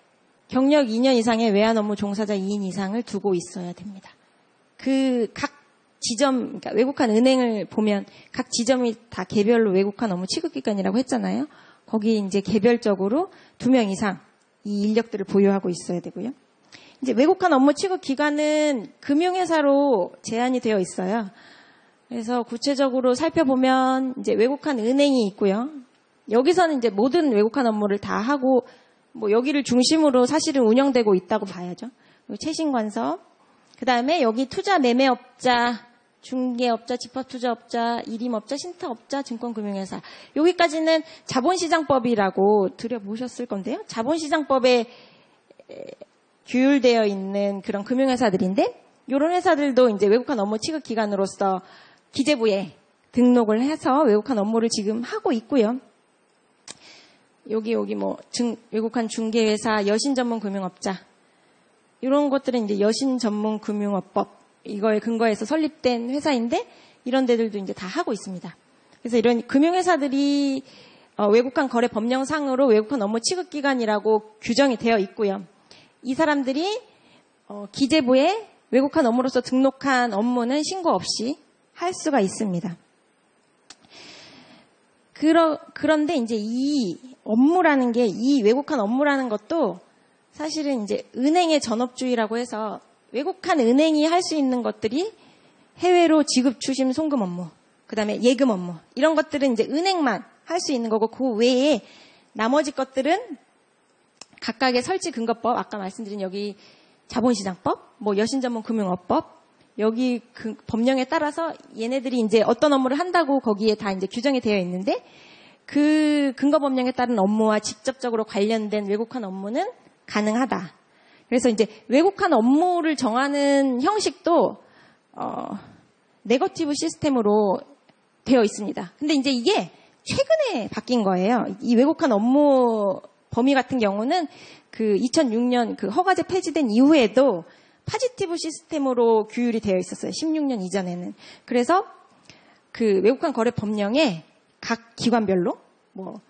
경력 2년 이상의 외환 업무 종사자 2인 이상을 두고 있어야 됩니다. 그 각 지점, 그러니까 외국한 은행을 보면 각 지점이 다 개별로 외국한 업무 취급기관이라고 했잖아요. 거기 이제 개별적으로 2명 이상 이 인력들을 보유하고 있어야 되고요. 이제 외국한 업무 취급기관은 금융회사로 제한이 되어 있어요. 그래서 구체적으로 살펴보면 이제 외국한 은행이 있고요. 여기서는 이제 모든 외국한 업무를 다 하고 뭐 여기를 중심으로 사실은 운영되고 있다고 봐야죠. 최신관서. 그다음에 여기 투자 매매업자, 중개업자, 집합투자업자, 일임업자, 신탁업자, 증권금융회사. 여기까지는 자본시장법이라고 들여보셨을 건데요. 자본시장법에 규율되어 있는 그런 금융회사들인데 이런 회사들도 이제 외국한 업무 취급기관으로서 기재부에 등록을 해서 외국한 업무를 지금 하고 있고요. 여기 뭐 외국한 중개회사, 여신전문금융업자 이런 것들은 이제 여신전문금융업법 이거에 근거해서 설립된 회사인데 이런 데들도 이제 다 하고 있습니다. 그래서 이런 금융회사들이 외국한 거래 법령상으로 외국한 업무 취급기관이라고 규정이 되어 있고요. 이 사람들이 기재부에 외국한 업무로서 등록한 업무는 신고 없이 할 수가 있습니다. 그런데 이제 이 업무라는 게, 이 외국한 업무라는 것도 사실은 이제 은행의 전업주의라고 해서 외국한 은행이 할 수 있는 것들이 해외로 지급, 추심, 송금 업무, 그 다음에 예금 업무, 이런 것들은 이제 은행만 할 수 있는 거고, 그 외에 나머지 것들은 각각의 설치근거법, 아까 말씀드린 여기 자본시장법, 뭐 여신전문금융업법, 여기 그 법령에 따라서 얘네들이 이제 어떤 업무를 한다고 거기에 다 이제 규정이 되어 있는데 그 근거 법령에 따른 업무와 직접적으로 관련된 외국한 업무는 가능하다. 그래서 이제 외국한 업무를 정하는 형식도 네거티브 시스템으로 되어 있습니다. 근데 이제 이게 최근에 바뀐 거예요. 이 외국한 업무 범위 같은 경우는 그 2006년 그 허가제 폐지된 이후에도 파지티브 시스템으로 규율이 되어 있었어요. 16년 이전에는. 그래서 그 외국한 거래 법령에 각 기관별로 뭐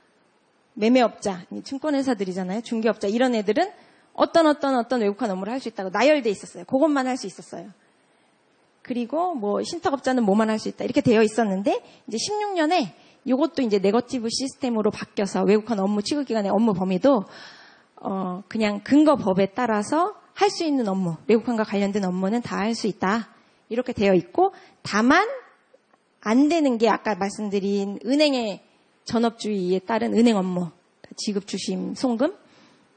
매매업자, 증권회사들이잖아요. 중개업자 이런 애들은 어떤 외국한 업무를 할 수 있다고 나열돼 있었어요. 그것만 할 수 있었어요. 그리고 뭐 신탁업자는 뭐만 할 수 있다 이렇게 되어 있었는데 이제 16년에 이것도 이제 네거티브 시스템으로 바뀌어서 외국한 업무 취급기관의 업무 범위도 그냥 근거법에 따라서 할 수 있는 업무, 외국한과 관련된 업무는 다 할 수 있다. 이렇게 되어 있고 다만 안 되는 게 아까 말씀드린 은행의 전업주의에 따른 은행 업무, 지급, 주심, 송금,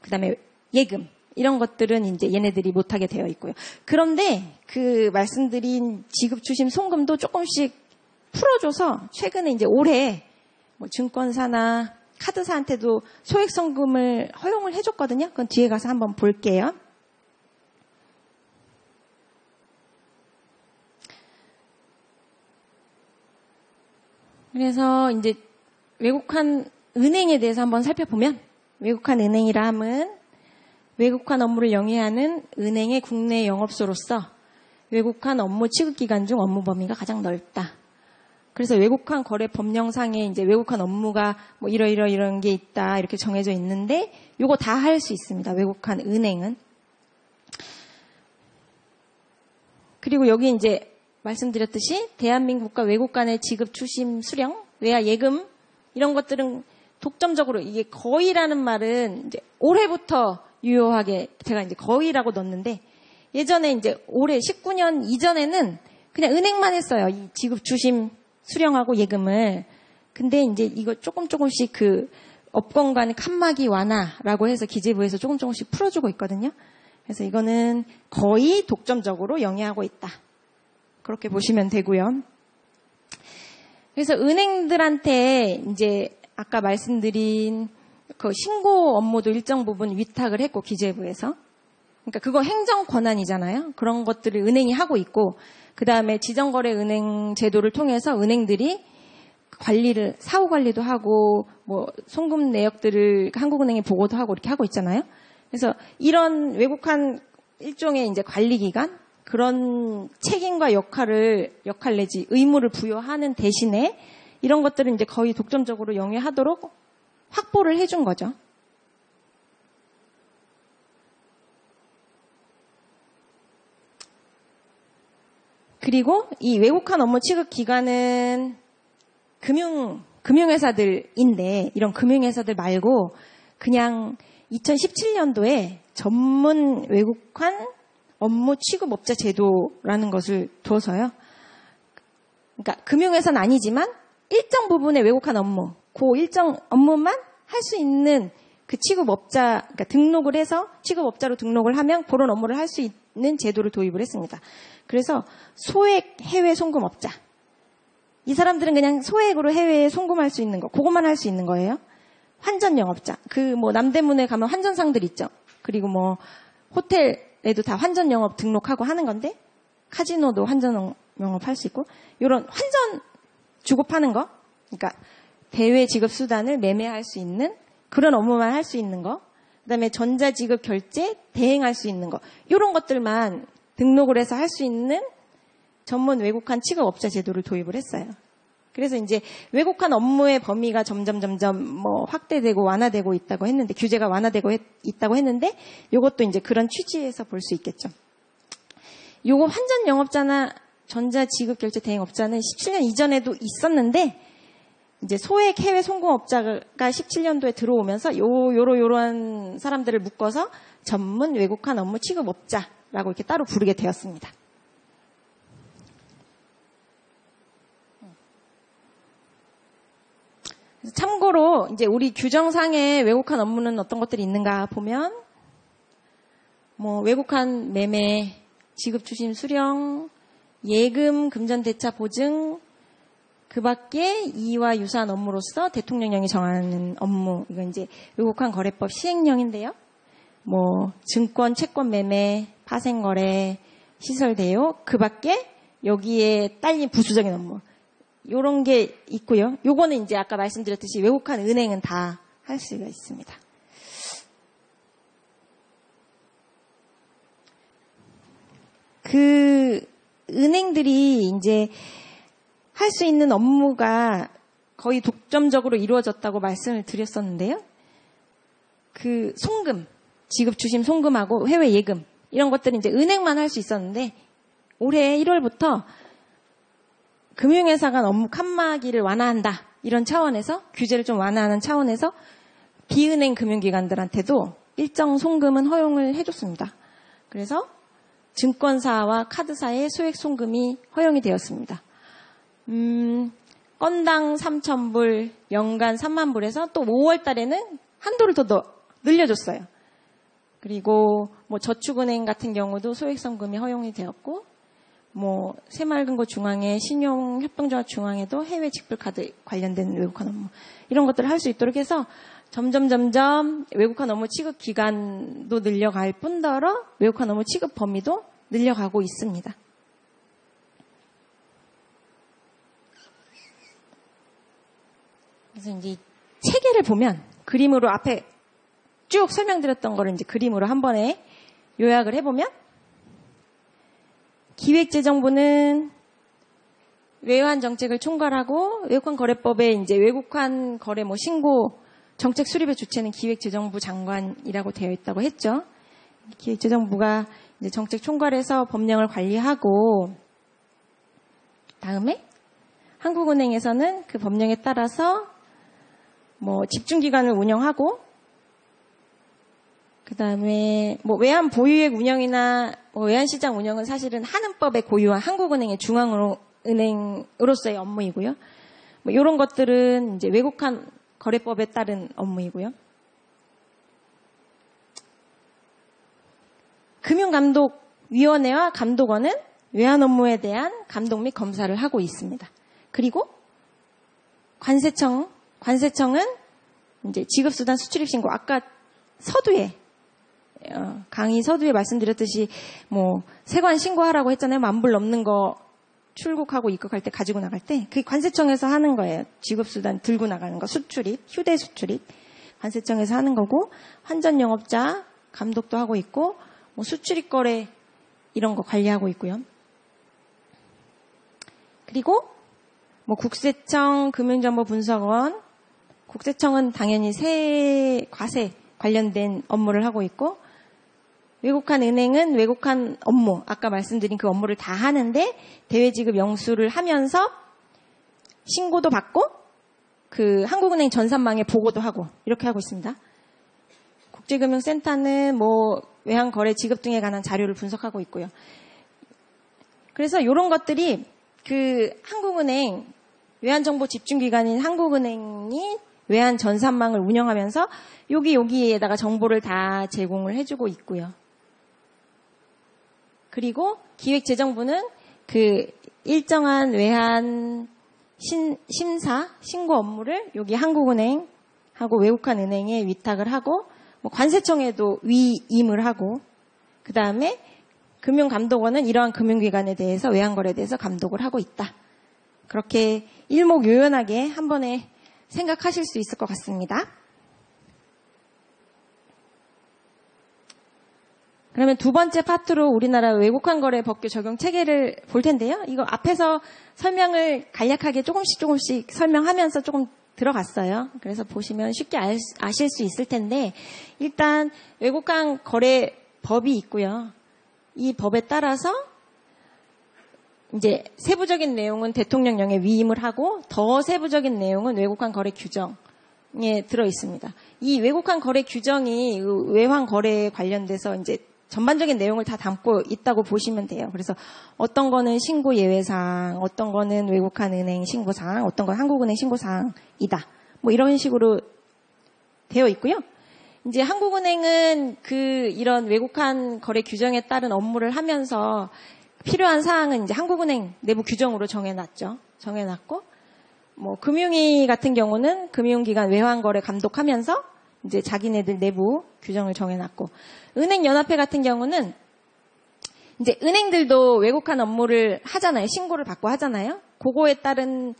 그다음에 예금 이런 것들은 이제 얘네들이 못하게 되어 있고요. 그런데 그 말씀드린 지급, 주심, 송금도 조금씩 풀어줘서 최근에 이제 올해 뭐 증권사나 카드사한테도 소액송금을 허용을 해줬거든요. 그건 뒤에 가서 한번 볼게요. 그래서 이제 외국한 은행에 대해서 한번 살펴보면 외국한 은행이라 함은 외국한 업무를 영위하는 은행의 국내 영업소로서 외국한 업무 취급기관 중 업무 범위가 가장 넓다. 그래서 외국한 거래 법령상에 이제 외국한 업무가 뭐 이런 게 있다 이렇게 정해져 있는데 요거 다 할 수 있습니다. 외국한 은행은. 그리고 여기 이제 말씀드렸듯이 대한민국과 외국 간의 지급, 추심, 수령, 외화, 예금 이런 것들은 독점적으로 이게 거의라는 말은 이제 올해부터 유효하게 제가 이제 거의라고 넣었는데 예전에 이제 올해 19년 이전에는 그냥 은행만 했어요. 이 지급, 추심, 수령하고 예금을. 근데 이제 이거 조금씩 그 업권 간 칸막이 완화라고 해서 기재부에서 조금씩 풀어주고 있거든요. 그래서 이거는 거의 독점적으로 영위하고 있다. 그렇게 보시면 되고요. 그래서 은행들한테 이제 아까 말씀드린 그 신고 업무도 일정 부분 위탁을 했고 기재부에서. 그러니까 그거 행정 권한이잖아요. 그런 것들을 은행이 하고 있고 그다음에 지정거래은행 제도를 통해서 은행들이 관리를 사후 관리도 하고 뭐 송금 내역들을 한국은행에 보고도 하고 이렇게 하고 있잖아요. 그래서 이런 외국한 일종의 이제 관리기관, 그런 책임과 역할 내지 의무를 부여하는 대신에 이런 것들은 이제 거의 독점적으로 영위하도록 확보를 해준 거죠. 그리고 이 외국한 업무 취급 기관은 금융회사들인데, 이런 금융회사들 말고 그냥 2017년도에 전문 외국한 업무 취급업자 제도라는 것을 두어서요. 그러니까 금융회사는 아니지만 일정 부분의 외국한 업무, 그 일정 업무만 할 수 있는 그 취급업자, 그러니까 등록을 해서 취급업자로 등록을 하면 그런 업무를 할 수 있는 제도를 도입을 했습니다. 그래서 소액 해외 송금업자. 이 사람들은 그냥 소액으로 해외에 송금할 수 있는 거, 그것만 할 수 있는 거예요. 환전 영업자. 남대문에 가면 환전상들 있죠. 그리고 호텔에도 다 환전 영업 등록하고 하는 건데, 카지노도 환전 영업 할 수 있고, 이런 환전 주고 파는 거. 그러니까 대외 지급 수단을 매매할 수 있는 그런 업무만 할 수 있는 거. 그다음에 전자지급 결제 대행할 수 있는 거. 이런 것들만 등록을 해서 할 수 있는 전문 외국한 취급업자 제도를 도입을 했어요. 그래서 이제 외국한 업무의 범위가 점점 확대되고 완화되고 있다고 했는데, 규제가 완화되고 있다고 했는데, 이것도 이제 그런 취지에서 볼 수 있겠죠. 요거 환전 영업자나 전자지급 결제 대행업자는 17년 이전에도 있었는데, 이제 소액 해외 송금업자가 17년도에 들어오면서 요러한 사람들을 묶어서 전문 외국한 업무 취급업자라고 이렇게 따로 부르게 되었습니다. 참고로 이제 우리 규정상의 외국한 업무는 어떤 것들이 있는가 보면, 외국한 매매, 지급 추심 수령, 예금, 금전 대차 보증, 그 밖에 이와 유사한 업무로서 대통령령이 정하는 업무, 이건 이제 외국한 거래법 시행령인데요. 증권, 채권 매매, 파생 거래, 시설 대요, 그 밖에 여기에 딸린 부수적인 업무, 요런 게 있고요. 요거는 이제 아까 말씀드렸듯이 외국한 은행은 다 할 수가 있습니다. 그 은행들이 이제 할 수 있는 업무가 거의 독점적으로 이루어졌다고 말씀을 드렸었는데요. 그 송금, 지급 추심 송금하고 해외 예금, 이런 것들은 이제 은행만 할 수 있었는데, 올해 1월부터 금융회사 간 업무 칸막이를 완화한다, 이런 차원에서, 규제를 좀 완화하는 차원에서 비은행 금융기관들한테도 일정 송금은 허용을 해줬습니다. 그래서 증권사와 카드사의 소액 송금이 허용이 되었습니다. 건당 3,000불, 연간 3만 불에서 또 5월 달에는 한도를 더 늘려줬어요. 그리고 저축은행 같은 경우도 소액 송금이 허용이 되었고, 새마을금고 중앙회, 신용협동조합중앙회도 해외 직불카드 관련된 외국한 업무, 이런 것들을 할 수 있도록 해서 점점 외국한 업무 취급 기간도 늘려갈 뿐더러 외국한 업무 취급 범위도 늘려가고 있습니다. 그래서 이제 체계를 보면, 그림으로 앞에 쭉 설명드렸던 거를 이제 그림으로 한 번에 요약을 해보면, 기획재정부는 외환 정책을 총괄하고, 외국한 거래법에 이제 외국한 거래 신고 정책 수립의 주체는 기획재정부 장관이라고 되어 있다고 했죠. 기획재정부가 이제 정책 총괄해서 법령을 관리하고, 다음에 한국은행에서는 그 법령에 따라서 집중기관을 운영하고, 그 다음에 외환 보유액 운영이나 외환시장 운영은 사실은 한은법에 고유한 한국은행의 중앙은행으로서의 업무이고요. 이런 것들은 이제 외국한 거래법에 따른 업무이고요. 금융감독위원회와 감독원은 외환 업무에 대한 감독 및 검사를 하고 있습니다. 그리고 관세청은 이제 지급수단 수출입 신고, 아까 서두에 강의 서두에 말씀드렸듯이 세관 신고하라고 했잖아요. 10,000불 넘는 거 출국하고 입국할 때 가지고 나갈 때, 그게 관세청에서 하는 거예요. 지급수단 들고 나가는 거, 수출입, 휴대 수출입 관세청에서 하는 거고, 환전 영업자, 감독도 하고 있고, 뭐 수출입 거래 이런 거 관리하고 있고요. 그리고 뭐 국세청, 금융정보분석원, 국세청은 당연히 과세 관련된 업무를 하고 있고, 외국한 은행은 외국한 업무, 아까 말씀드린 그 업무를 다 하는데 대외지급 영수를 하면서 신고도 받고 그 한국은행 전산망에 보고도 하고 이렇게 하고 있습니다. 국제금융센터는 뭐 외환거래 지급 등에 관한 자료를 분석하고 있고요. 그래서 이런 것들이 그 한국은행 외환정보 집중기관인 한국은행이 외환 전산망을 운영하면서 여기에다가 정보를 다 제공을 해주고 있고요. 그리고 기획재정부는 그 일정한 외환 신고 업무를 여기 한국은행하고 외국한 은행에 위탁을 하고, 뭐 관세청에도 위임을 하고, 그 다음에 금융감독원은 이러한 금융기관에 대해서 외환거래에 대해서 감독을 하고 있다. 그렇게 일목요연하게 한 번에 생각하실 수 있을 것 같습니다. 그러면 두 번째 파트로 우리나라 외국환 거래 법규 적용 체계를 볼 텐데요. 이거 앞에서 설명을 간략하게 조금씩 설명하면서 조금 들어갔어요. 그래서 보시면 쉽게 아실 수 있을 텐데, 일단 외국환 거래 법이 있고요. 이 법에 따라서 이제 세부적인 내용은 대통령령에 위임을 하고, 더 세부적인 내용은 외국환 거래 규정에 들어 있습니다. 이 외국환 거래 규정이 외환 거래에 관련돼서 이제 전반적인 내용을 다 담고 있다고 보시면 돼요. 그래서 어떤 거는 신고 예외사항, 어떤 거는 외국환 은행 신고사항, 어떤 건 한국은행 신고사항이다. 뭐 이런 식으로 되어 있고요. 이제 한국은행은 이런 외국환 거래 규정에 따른 업무를 하면서 필요한 사항은 이제 한국은행 내부 규정으로 정해놨고, 뭐 금융위 같은 경우는 금융기관 외환거래 감독하면서 이제 자기네들 내부 규정을 정해놨고, 은행연합회 같은 경우는 이제 은행들도 외국환 업무를 하잖아요. 신고를 받고 하잖아요. 그거에 따른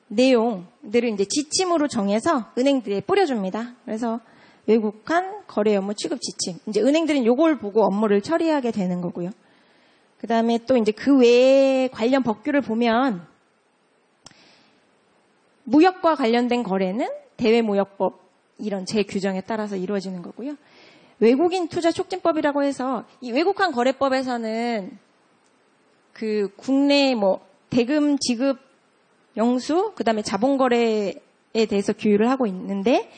내용들을 이제 지침으로 정해서 은행들에 뿌려줍니다. 그래서 외국환 거래 업무 취급 지침. 이제 은행들은 요걸 보고 업무를 처리하게 되는 거고요. 그 다음에 또 이제 그 외에 관련 법규를 보면, 무역과 관련된 거래는 대외무역법 이런 재규정에 따라서 이루어지는 거고요. 외국인 투자 촉진법이라고 해서, 이 외국환 거래법에서는 그 국내 뭐 대금 지급 영수, 그 다음에 자본거래에 대해서 규율을 하고 있는데,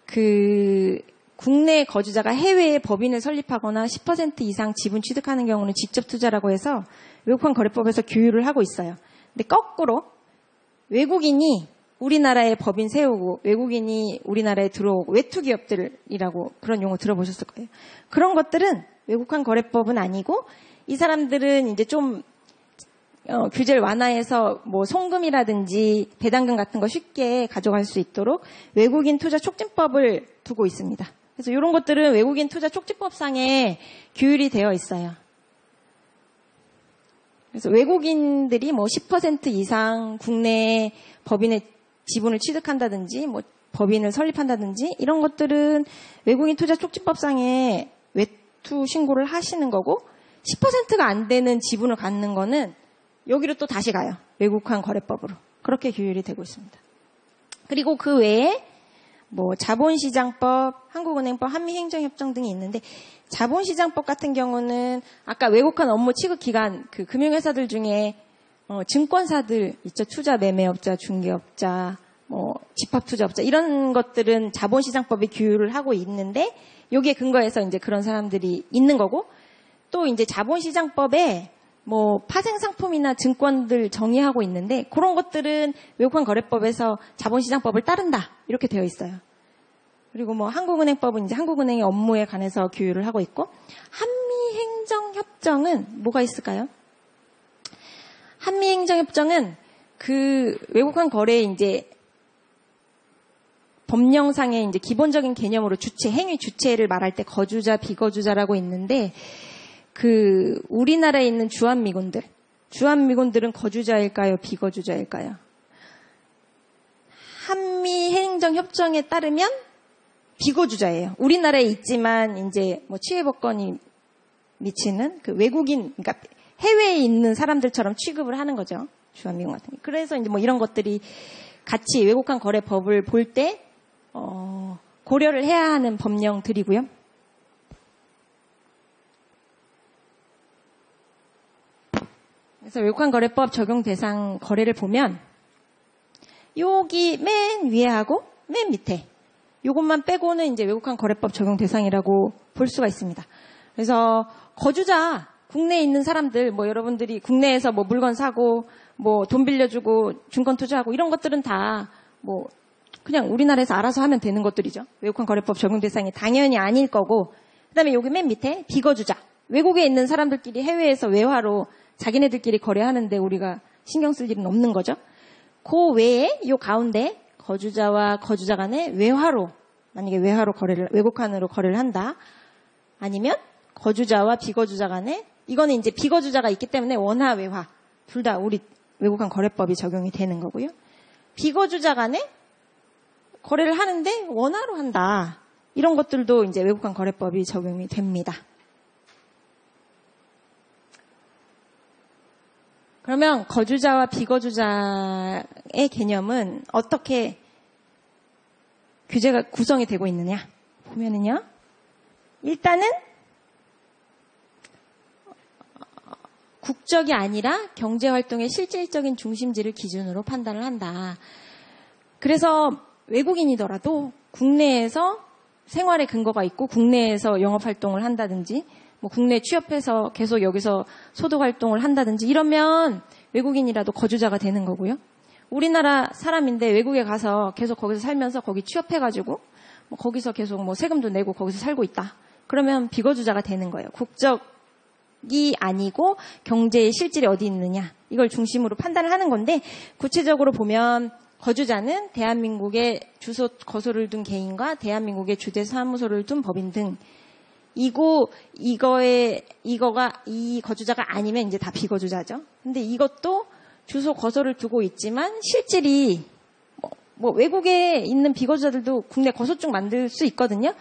그 국내 거주자가 해외에 법인을 설립하거나 10% 이상 지분 취득하는 경우는 직접 투자라고 해서 외국환 거래법에서 규율을 하고 있어요. 근데 거꾸로 외국인이 우리나라에 법인 세우고 외국인이 우리나라에 들어오고 외투 기업들이라고 그런 용어 들어보셨을 거예요. 그런 것들은 외국환 거래법은 아니고, 이 사람들은 이제 좀 규제를 완화해서 뭐 송금이라든지 배당금 같은 거 쉽게 가져갈 수 있도록 외국인 투자 촉진법을 두고 있습니다. 그래서 이런 것들은 외국인 투자 촉진법상에 규율이 되어 있어요. 그래서 외국인들이 뭐 10% 이상 국내 법인의 지분을 취득한다든지 뭐 법인을 설립한다든지 이런 것들은 외국인 투자 촉진법상에 외투 신고를 하시는 거고, 10%가 안 되는 지분을 갖는 거는 여기로 또 다시 가요. 외국환 거래법으로. 그렇게 규율이 되고 있습니다. 그리고 그 외에 뭐 자본시장법, 한국은행법, 한미행정협정 등이 있는데, 자본시장법 같은 경우는 아까 외국환 업무 취급 기간, 그 금융회사들 중에 증권사들 있죠. 투자 매매업자, 중개업자, 뭐 집합투자업자 이런 것들은 자본시장법이 규율을 하고 있는데, 여기에 근거해서 이제 그런 사람들이 있는 거고, 또 이제 자본시장법에 뭐 파생상품이나 증권들 정의하고 있는데, 그런 것들은 외국환 거래법에서 자본시장법을 따른다 이렇게 되어 있어요. 그리고 뭐 한국은행법은 이제 한국은행의 업무에 관해서 규율을 하고 있고, 한미행정협정은 뭐가 있을까요? 한미행정협정은 그 외국환 거래에 이제 법령상의 이제 기본적인 개념으로 행위 주체를 말할 때 거주자, 비거주자라고 있는데, 그 우리나라에 있는 주한미군들은 거주자일까요? 비거주자일까요? 한미행정협정에 따르면 비거주자예요. 우리나라에 있지만 이제 뭐 취해법권이 미치는 그 외국인, 그러니까 해외에 있는 사람들처럼 취급을 하는 거죠. 주한미군 같은 게. 그래서 이제 뭐 이런 것들이 같이 외국환 거래법을 볼 때 고려를 해야 하는 법령들이고요. 그래서 외국환 거래법 적용 대상 거래를 보면 여기 맨 위에 하고 맨 밑에 요것만 빼고는 이제 외국환 거래법 적용 대상이라고 볼 수가 있습니다. 그래서 거주자, 국내에 있는 사람들, 뭐 여러분들이 국내에서 뭐 물건 사고, 뭐 돈 빌려주고, 증권 투자하고 이런 것들은 다 뭐 그냥 우리나라에서 알아서 하면 되는 것들이죠. 외국환 거래법 적용 대상이 당연히 아닐 거고, 그다음에 여기 맨 밑에 비거주자, 외국에 있는 사람들끼리 해외에서 외화로 자기네들끼리 거래하는데 우리가 신경 쓸 일은 없는 거죠. 그 외에 요 가운데 거주자와 거주자 간에 외화로, 만약에 외화로 거래를, 외국환으로 거래를 한다. 아니면 거주자와 비거주자 간에, 이거는 이제 비거주자가 있기 때문에 원화, 외화 둘 다 우리 외국환 거래법이 적용이 되는 거고요. 비거주자 간에 거래를 하는데 원화로 한다. 이런 것들도 이제 외국환 거래법이 적용이 됩니다. 그러면 거주자와 비거주자의 개념은 어떻게 규제가 구성이 되고 있느냐 보면은요. 일단은 국적이 아니라 경제활동의 실질적인 중심지를 기준으로 판단을 한다. 그래서 외국인이더라도 국내에서 생활의 근거가 있고 국내에서 영업활동을 한다든지 뭐 국내 취업해서 계속 여기서 소득활동을 한다든지 이러면 외국인이라도 거주자가 되는 거고요. 우리나라 사람인데 외국에 가서 계속 거기서 살면서 거기 취업해가지고 뭐 거기서 계속 뭐 세금도 내고 거기서 살고 있다. 그러면 비거주자가 되는 거예요. 국적이 아니고 경제의 실질이 어디 있느냐 이걸 중심으로 판단을 하는 건데 구체적으로 보면 거주자는 대한민국에 주소 거소를 둔 개인과 대한민국에 주재 사무소를 둔 법인 등 이 거주자가 아니면 이제 다 비거주자죠. 근데 이것도 주소 거소를 두고 있지만 실질이 뭐 외국에 있는 비거주자들도 국내 거소증 만들 수 있거든요.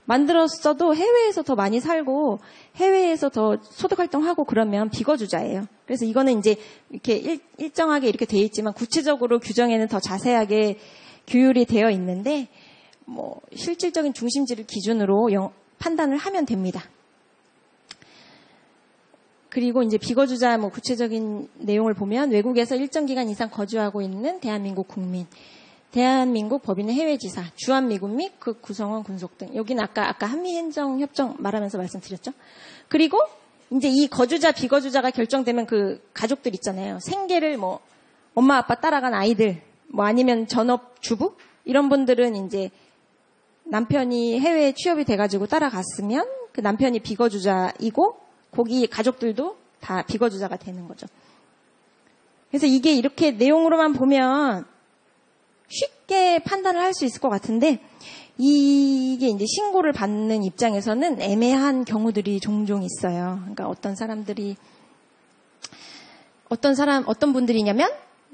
만들었어도 해외에서 더 많이 살고 해외에서 더 소득 활동하고 그러면 비거주자예요. 그래서 이거는 이제 이렇게 일정하게 이렇게 되어 있지만 구체적으로 규정에는 더 자세하게 규율이 되어 있는데 뭐 실질적인 중심지를 기준으로 판단을 하면 됩니다. 그리고 이제 비거주자 뭐 구체적인 내용을 보면 외국에서 일정 기간 이상 거주하고 있는 대한민국 국민, 대한민국 법인의 해외지사, 주한미군 및 그 구성원 군속 등. 여기는 아까 한미행정협정 말하면서 말씀드렸죠. 그리고 이제 이 거주자, 비거주자가 결정되면 그 가족들 있잖아요. 생계를 뭐 엄마 아빠 따라간 아이들, 뭐 아니면 전업주부 이런 분들은 이제 남편이 해외에 취업이 돼가지고 따라갔으면 그 남편이 비거주자이고 거기 가족들도 다 비거주자가 되는 거죠. 그래서 이게 이렇게 내용으로만 보면 쉽게 판단을 할 수 있을 것 같은데 이게 이제 신고를 받는 입장에서는 애매한 경우들이 종종 있어요. 그러니까 어떤 분들이냐면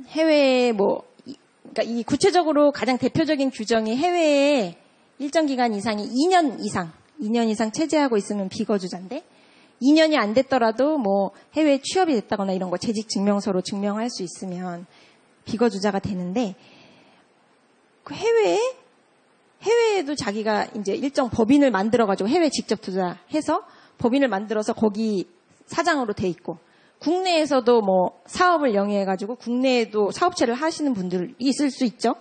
해외에 그러니까 이 구체적으로 가장 대표적인 규정이 해외에 일정 기간 이상이 2년 이상 체재하고 있으면 비거주자인데 2년이 안 됐더라도 뭐 해외에 취업이 됐다거나 이런 거 재직 증명서로 증명할 수 있으면 비거주자가 되는데 그 해외에도 자기가 이제 일정 법인을 만들어가지고 해외 직접 투자해서 법인을 만들어서 거기 사장으로 돼 있고 국내에서도 뭐 사업을 영위해가지고 국내에도 사업체를 하시는 분들이 있을 수 있죠.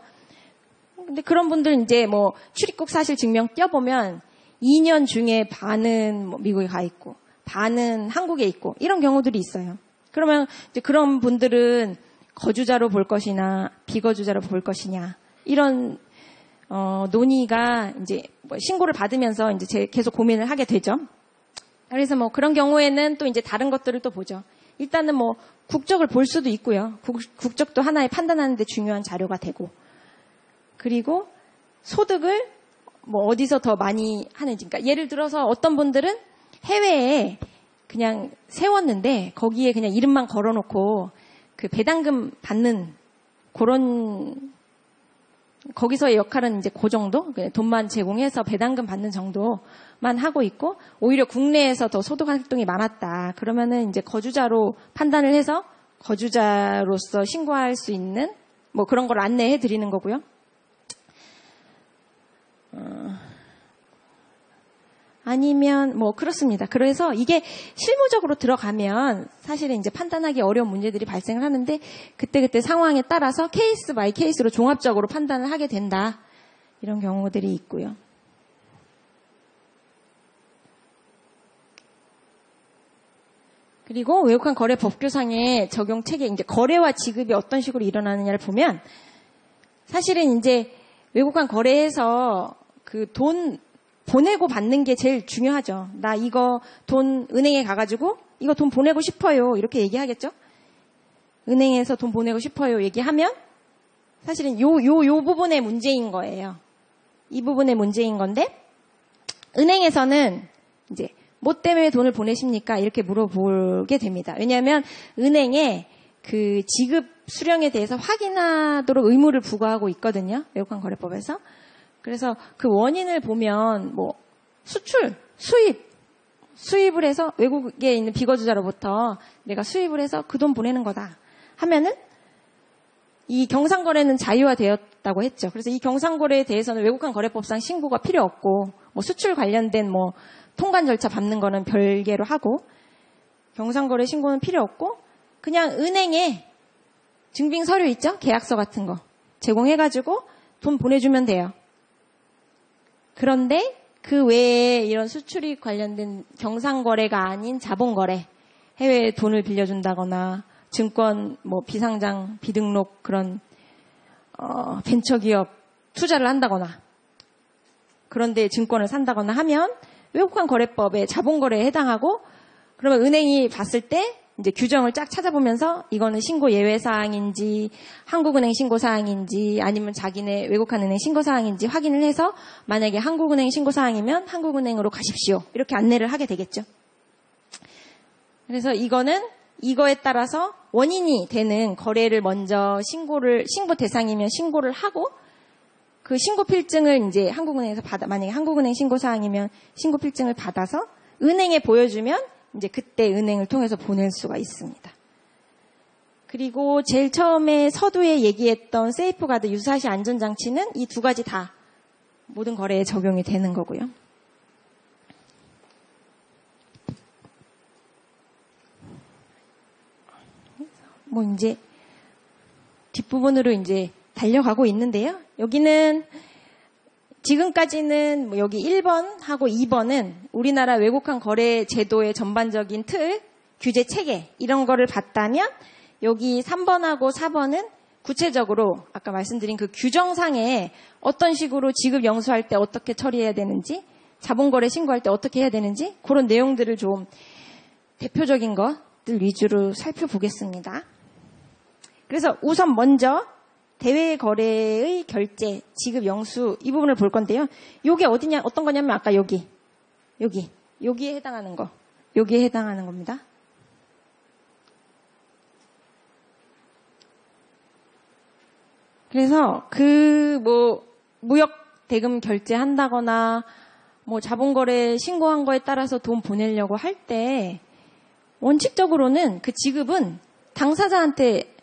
근데 그런 분들 이제 뭐 출입국 사실 증명 떼어보면 2년 중에 반은 뭐 미국에 가 있고 반은 한국에 있고 이런 경우들이 있어요. 그러면 이제 그런 분들은 거주자로 볼 것이나 비거주자로 볼 것이냐 이런 논의가 이제 뭐 신고를 받으면서 이제 계속 고민을 하게 되죠. 그래서 뭐 그런 경우에는 또 이제 다른 것들을 또 보죠. 일단은 뭐 국적을 볼 수도 있고요. 국적도 하나의 판단하는 데 중요한 자료가 되고 그리고 소득을 뭐 어디서 더 많이 하는지. 그러니까 예를 들어서 어떤 분들은 해외에 그냥 세웠는데 거기에 그냥 이름만 걸어놓고 그 배당금 받는 그런 거기서의 역할은 이제 그 정도, 돈만 제공해서 배당금 받는 정도만 하고 있고, 오히려 국내에서 더 소득 활동이 많았다. 그러면은 이제 거주자로 판단을 해서 거주자로서 신고할 수 있는 뭐 그런 걸 안내해 드리는 거고요. 아니면 뭐 그렇습니다. 그래서 이게 실무적으로 들어가면 사실은 이제 판단하기 어려운 문제들이 발생을 하는데 그때그때 상황에 따라서 케이스 바이 케이스로 종합적으로 판단을 하게 된다. 이런 경우들이 있고요. 그리고 외국환 거래 법규상의 적용 체계, 이제 거래와 지급이 어떤 식으로 일어나느냐를 보면 사실은 이제 외국환 거래에서 그 돈 보내고 받는 게 제일 중요하죠. 나 이거 돈 은행에 가가지고 이거 돈 보내고 싶어요. 이렇게 얘기하겠죠. 은행에서 돈 보내고 싶어요. 얘기하면 사실은 요 부분의 문제인 거예요. 이 부분의 문제인 건데 은행에서는 이제 뭐 때문에 돈을 보내십니까? 이렇게 물어보게 됩니다. 왜냐하면 은행에 그 지급 수령에 대해서 확인하도록 의무를 부과하고 있거든요. 외국환 거래법에서. 그래서 그 원인을 보면 뭐 수출, 수입을 해서 외국에 있는 비거주자로부터 내가 수입을 해서 그 돈 보내는 거다 하면은 이 경상거래는 자유화되었다고 했죠. 그래서 이 경상거래에 대해서는 외국환 거래법상 신고가 필요 없고 뭐 수출 관련된 뭐 통관 절차 밟는 거는 별개로 하고 경상거래 신고는 필요 없고 그냥 은행에 증빙 서류 있죠? 계약서 같은 거 제공해가지고 돈 보내주면 돼요. 그런데 그 외에 이런 수출입 관련된 경상거래가 아닌 자본거래, 해외에 돈을 빌려준다거나 증권, 뭐 비상장, 비등록 그런 벤처기업 투자를 한다거나 그런데 증권을 산다거나 하면 외국환 거래법의 자본거래에 해당하고 그러면 은행이 봤을 때 이제 규정을 쫙 찾아보면서 이거는 신고 예외사항인지 한국은행 신고사항인지 아니면 자기네 외국환 은행 신고사항인지 확인을 해서 만약에 한국은행 신고사항이면 한국은행으로 가십시오. 이렇게 안내를 하게 되겠죠. 그래서 이거에 따라서 원인이 되는 거래를 먼저 신고 대상이면 신고를 하고 그 신고 필증을 이제 한국은행에서 만약에 한국은행 신고사항이면 신고 필증을 받아서 은행에 보여주면 이제 그때 은행을 통해서 보낼 수가 있습니다. 그리고 제일 처음에 서두에 얘기했던 세이프가드 유사시 안전장치는 이 두 가지 다 모든 거래에 적용이 되는 거고요. 뭐 이제 뒷부분으로 이제 달려가고 있는데요. 여기는 지금까지는 뭐 여기 1번하고 2번은 우리나라 외국환 거래 제도의 전반적인 틀, 규제 체계 이런 거를 봤다면 여기 3번하고 4번은 구체적으로 아까 말씀드린 그 규정상에 어떤 식으로 지급 영수할 때 어떻게 처리해야 되는지 자본거래 신고할 때 어떻게 해야 되는지 그런 내용들을 좀 대표적인 것들 위주로 살펴보겠습니다. 그래서 우선 먼저 대외 거래의 결제, 지급 영수 이 부분을 볼 건데요. 요게 어떤 거냐면 아까 여기에 해당하는 거. 여기에 해당하는 겁니다. 그래서 무역 대금 결제한다거나 뭐 자본거래 신고한 거에 따라서 돈 보내려고 할 때 원칙적으로는 그 지급은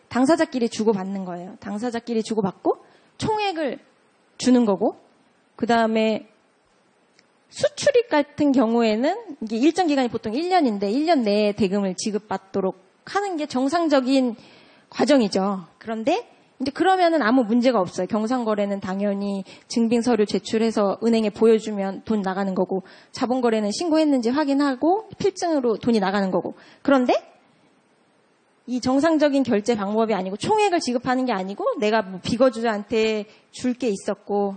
당사자끼리 주고받는 거예요. 당사자끼리 주고받고 총액을 주는 거고 그 다음에 수출입 같은 경우에는 이게 일정 기간이 보통 1년인데 1년 내에 대금을 지급받도록 하는 게 정상적인 과정이죠. 그런데 이제 그러면은 아무 문제가 없어요. 경상거래는 당연히 증빙 서류 제출해서 은행에 보여주면 돈 나가는 거고 자본거래는 신고했는지 확인하고 필증으로 돈이 나가는 거고 그런데 이 정상적인 결제 방법이 아니고 총액을 지급하는 게 아니고 내가 뭐 비거주자한테 줄 게 있었고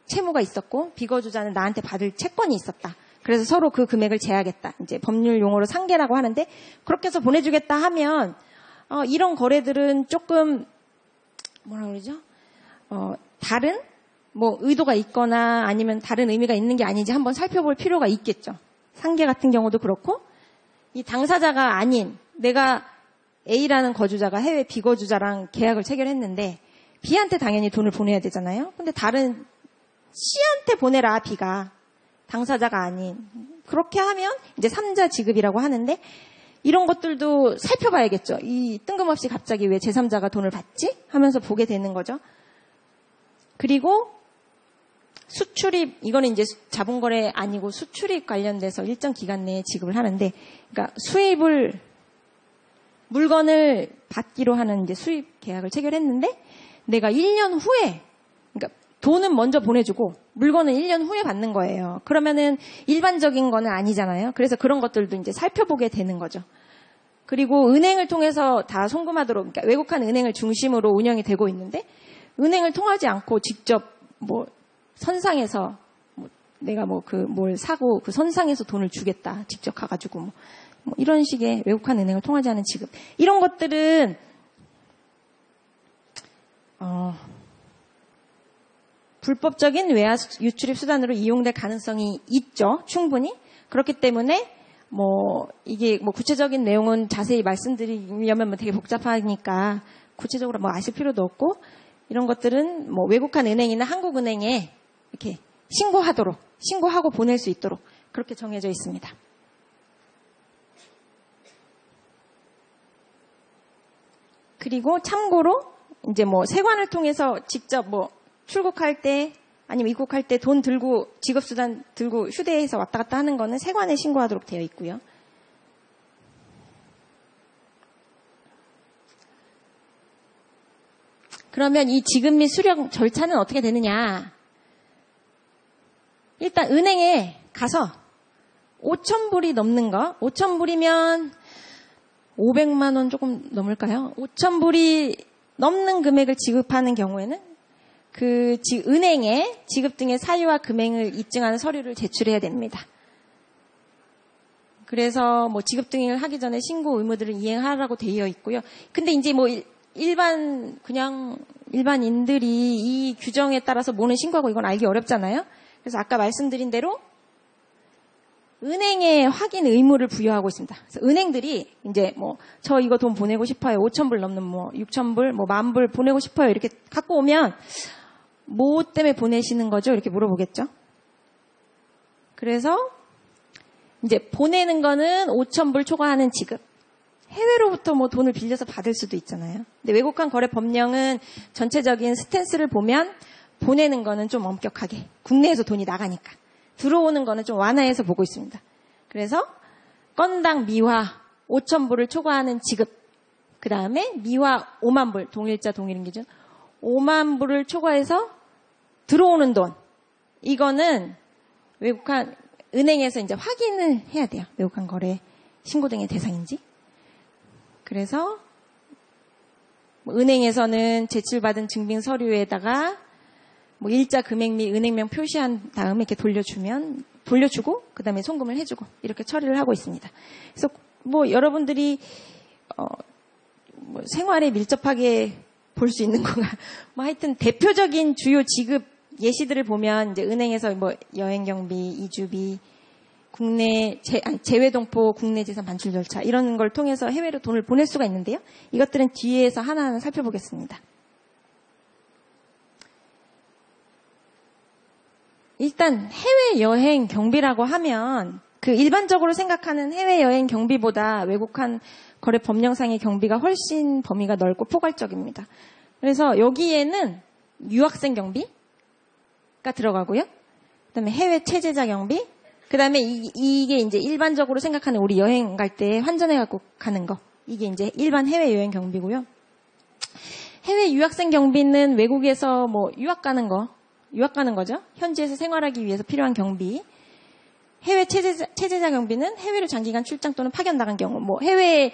채무가 있었고 비거주자는 나한테 받을 채권이 있었다. 그래서 서로 그 금액을 제하겠다. 이제 법률 용어로 상계라고 하는데 그렇게 해서 보내주겠다 하면 이런 거래들은 조금 뭐라 그러죠? 다른 뭐 의도가 있거나 아니면 다른 의미가 있는 게 아닌지 한번 살펴볼 필요가 있겠죠. 상계 같은 경우도 그렇고 이 당사자가 아닌 내가 A라는 거주자가 해외 비거주자랑 계약을 체결했는데 B한테 당연히 돈을 보내야 되잖아요. 근데 다른 C한테 보내라, B가. 당사자가 아닌. 그렇게 하면 이제 3자 지급이라고 하는데 이런 것들도 살펴봐야겠죠. 이 뜬금없이 갑자기 왜 제3자가 돈을 받지? 하면서 보게 되는 거죠. 그리고 수출입, 이거는 이제 자본거래 아니고 수출입 관련돼서 일정 기간 내에 지급을 하는데, 그러니까 수입을, 물건을 받기로 하는 이제 수입 계약을 체결했는데, 내가 1년 후에, 그러니까 돈은 먼저 보내주고, 물건은 1년 후에 받는 거예요. 그러면은 일반적인 거는 아니잖아요. 그래서 그런 것들도 이제 살펴보게 되는 거죠. 그리고 은행을 통해서 다 송금하도록, 그러니까 외국한 은행을 중심으로 운영이 되고 있는데, 은행을 통하지 않고 직접 뭐, 선상에서 내가 뭘 사고 그 선상에서 돈을 주겠다. 직접 가가지고 뭐 이런 식의 외국한 은행을 통하지 않은 지급. 이런 것들은 불법적인 외화 유출입 수단으로 이용될 가능성이 있죠. 충분히. 그렇기 때문에 이게 구체적인 내용은 자세히 말씀드리려면 되게 복잡하니까 구체적으로 아실 필요도 없고, 이런 것들은 외국한 은행이나 한국은행에 이렇게 신고하고 보낼 수 있도록 그렇게 정해져 있습니다. 그리고 참고로 이제 세관을 통해서 직접 출국할 때 아니면 입국할 때 돈 들고 지급수단 들고 휴대해서 왔다 갔다 하는 거는 세관에 신고하도록 되어 있고요. 그러면 이 지급 및 수령 절차는 어떻게 되느냐? 일단 은행에 가서 5,000불이 넘는 거, 5,000불이면 500만 원 조금 넘을까요? 5,000불이 넘는 금액을 지급하는 경우에는 그 은행에 지급 등의 사유와 금액을 입증하는 서류를 제출해야 됩니다. 그래서 지급 등을 하기 전에 신고 의무들을 이행하라고 되어 있고요. 근데 이제 일반인들이 이 규정에 따라서 뭐는 신고하고 이건 알기 어렵잖아요. 그래서 아까 말씀드린 대로 은행에 확인 의무를 부여하고 있습니다. 그래서 은행들이 이제 저 이거 돈 보내고 싶어요. 5,000불 넘는 6,000불, 10,000불 보내고 싶어요. 이렇게 갖고 오면 뭐 때문에 보내시는 거죠? 이렇게 물어보겠죠. 그래서 이제 보내는 거는 5,000불 초과하는 지급. 해외로부터 돈을 빌려서 받을 수도 있잖아요. 근데 외국환 거래 법령은 전체적인 스탠스를 보면 보내는 거는 좀 엄격하게, 국내에서 돈이 나가니까 들어오는 거는 좀 완화해서 보고 있습니다. 그래서 건당 미화 5,000불을 초과하는 지급, 그 다음에 미화 5만 불, 동일자 동일인 기준 5만 불을 초과해서 들어오는 돈, 이거는 외국환 은행에서 이제 확인을 해야 돼요. 외국환 거래 신고 등의 대상인지. 그래서 은행에서는 제출받은 증빙 서류에다가 일자 금액 및 은행명 표시한 다음에 이렇게 돌려주고 그다음에 송금을 해주고 이렇게 처리를 하고 있습니다. 그래서 여러분들이 생활에 밀접하게 볼 수 있는 거가 하여튼 대표적인 주요 지급 예시들을 보면 이제 은행에서 여행 경비, 이주비, 국내 재외동포 국내 재산 반출 절차 이런 걸 통해서 해외로 돈을 보낼 수가 있는데요. 이것들은 뒤에서 하나하나 살펴보겠습니다. 일단 해외여행 경비라고 하면 그 일반적으로 생각하는 해외여행 경비보다 외국환 거래 법령상의 경비가 훨씬 범위가 넓고 포괄적입니다. 그래서 여기에는 유학생 경비가 들어가고요. 그다음에 해외 체제자 경비, 그다음에 이게 이제 일반적으로 생각하는 우리 여행 갈 때 환전해 갖고 가는 거, 이게 이제 일반 해외 여행 경비고요. 해외 유학생 경비는 외국에서 유학 가는 거죠. 현지에서 생활하기 위해서 필요한 경비. 해외 체제자 경비는 해외로 장기간 출장 또는 파견 나간 경우, 해외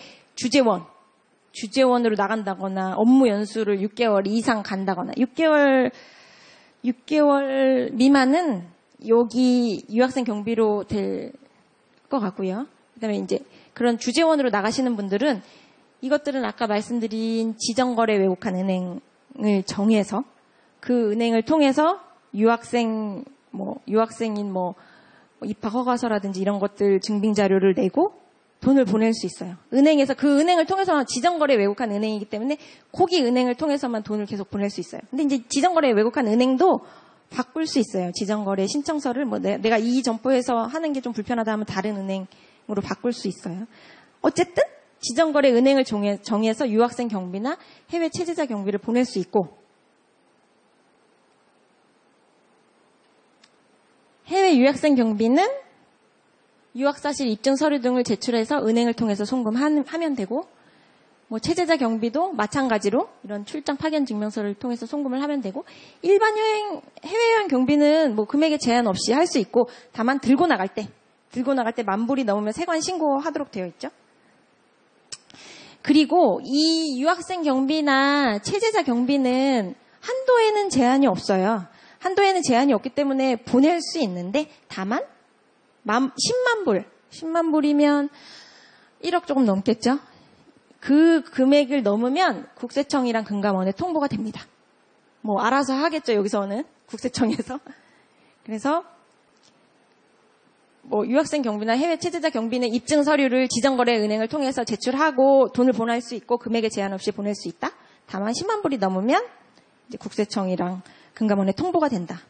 주재원으로 나간다거나 업무 연수를 6개월 이상 간다거나 6개월 미만은 여기 유학생 경비로 될 것 같고요. 그다음에 이제 그런 주재원으로 나가시는 분들은 이것들은 아까 말씀드린 지정거래 외국환 은행을 정해서 그 은행을 통해서 유학생인 입학 허가서라든지 이런 것들 증빙 자료를 내고 돈을 보낼 수 있어요. 은행에서 그 은행을 통해서만 지정거래 왜곡한 은행이기 때문에 거기 은행을 통해서만 돈을 계속 보낼 수 있어요. 근데 이제 지정거래 왜곡한 은행도 바꿀 수 있어요. 지정거래 신청서를 뭐 내가 이 점포에서 하는 게 좀 불편하다 하면 다른 은행으로 바꿀 수 있어요. 어쨌든 지정거래 은행을 정해서 유학생 경비나 해외 체제자 경비를 보낼 수 있고 해외 유학생 경비는 유학사실 입증 서류 등을 제출해서 은행을 통해서 송금하면 되고 뭐 체제자 경비도 마찬가지로 이런 출장 파견 증명서를 통해서 송금을 하면 되고 일반 해외여행 경비는 뭐 금액에 제한 없이 할 수 있고 다만 들고 나갈 때 10,000불이 넘으면 세관 신고하도록 되어 있죠. 그리고 이 유학생 경비나 체제자 경비는 한도에는 제한이 없어요. 한도에는 제한이 없기 때문에 보낼 수 있는데 다만 10만 불이면 1억 조금 넘겠죠. 그 금액을 넘으면 국세청이랑 금감원에 통보가 됩니다. 뭐 알아서 하겠죠. 여기서는 국세청에서. 그래서 뭐 유학생 경비나 해외 체제자 경비는 입증 서류를 지정거래 은행을 통해서 제출하고 돈을 보낼 수 있고 금액에 제한 없이 보낼 수 있다. 다만 10만 불이 넘으면 이제 국세청이랑 금감원에 통보가 된다.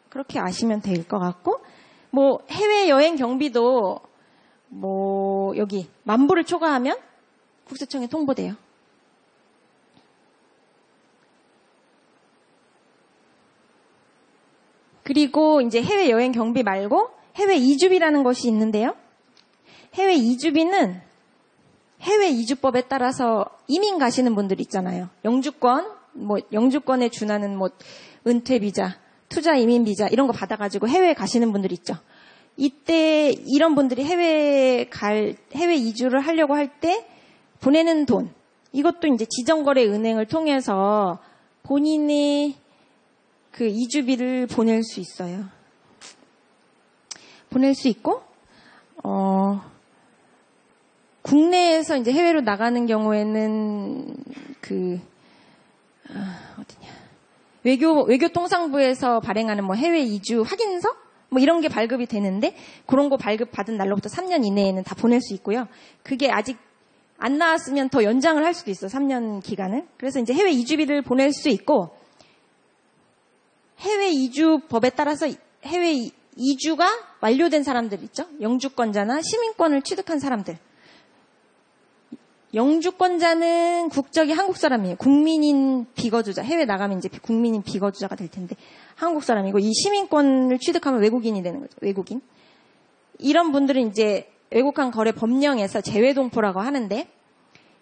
그렇게 아시면 될 것 같고 뭐 해외 여행 경비도 뭐 여기 10,000불을 초과하면 국세청에 통보돼요. 그리고 이제 해외 여행 경비 말고 해외 이주비라는 것이 있는데요. 해외 이주비는 해외 이주법에 따라서 이민 가시는 분들 있잖아요. 영주권에 준하는 뭐 은퇴 비자, 투자 이민 비자 이런 거 받아가지고 해외에 가시는 분들 있죠. 이때 이런 분들이 해외 이주를 하려고 할 때 보내는 돈, 이것도 이제 지정거래 은행을 통해서 본인의 그 이주비를 보낼 수 있어요. 보낼 수 있고, 국내에서 이제 해외로 나가는 경우에는 외교통상부에서 발행하는 뭐 해외 이주 확인서? 뭐 이런 게 발급이 되는데, 그런 거 발급받은 날로부터 3년 이내에는 다 보낼 수 있고요. 그게 아직 안 나왔으면 더 연장을 할 수도 있어요. 3년 기간을. 그래서 이제 해외 이주비를 보낼 수 있고, 해외 이주법에 따라서 해외 이주가 완료된 사람들 있죠? 영주권자나 시민권을 취득한 사람들. 영주권자는 국적이 한국 사람이에요. 국민인 비거주자. 해외 나가면 이제 국민인 비거주자가 될 텐데 한국 사람이고, 이 시민권을 취득하면 외국인이 되는 거죠. 외국인. 이런 분들은 이제 왜곡한 거래 법령에서 제외동포라고 하는데,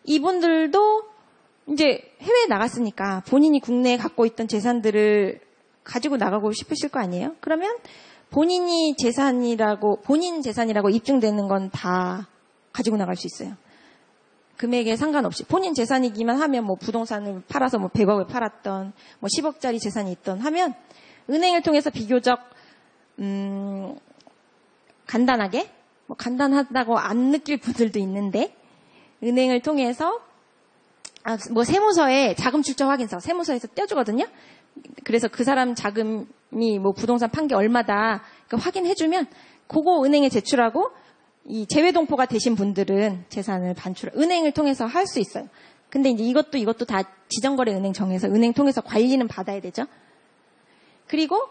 이분들도 이제 해외에 나갔으니까 본인이 국내에 갖고 있던 재산들을 가지고 나가고 싶으실 거 아니에요? 그러면 본인 재산이라고 입증되는 건 다 가지고 나갈 수 있어요. 금액에 상관없이. 본인 재산이기만 하면 뭐 부동산을 팔아서 뭐 100억을 팔았던, 뭐 10억짜리 재산이 있던 하면 은행을 통해서 비교적, 간단하게, 뭐 간단하다고 안 느낄 분들도 있는데, 은행을 통해서, 뭐 세무서에 자금 출처 확인서, 세무서에서 떼어주거든요? 그래서 그 사람 자금이 뭐 부동산 판 게 얼마다 확인해주면 그거 은행에 제출하고, 이 제외동포가 되신 분들은 재산을 은행을 통해서 할 수 있어요. 근데 이제 이것도 다 지정거래 은행 정해서 은행 통해서 관리는 받아야 되죠. 그리고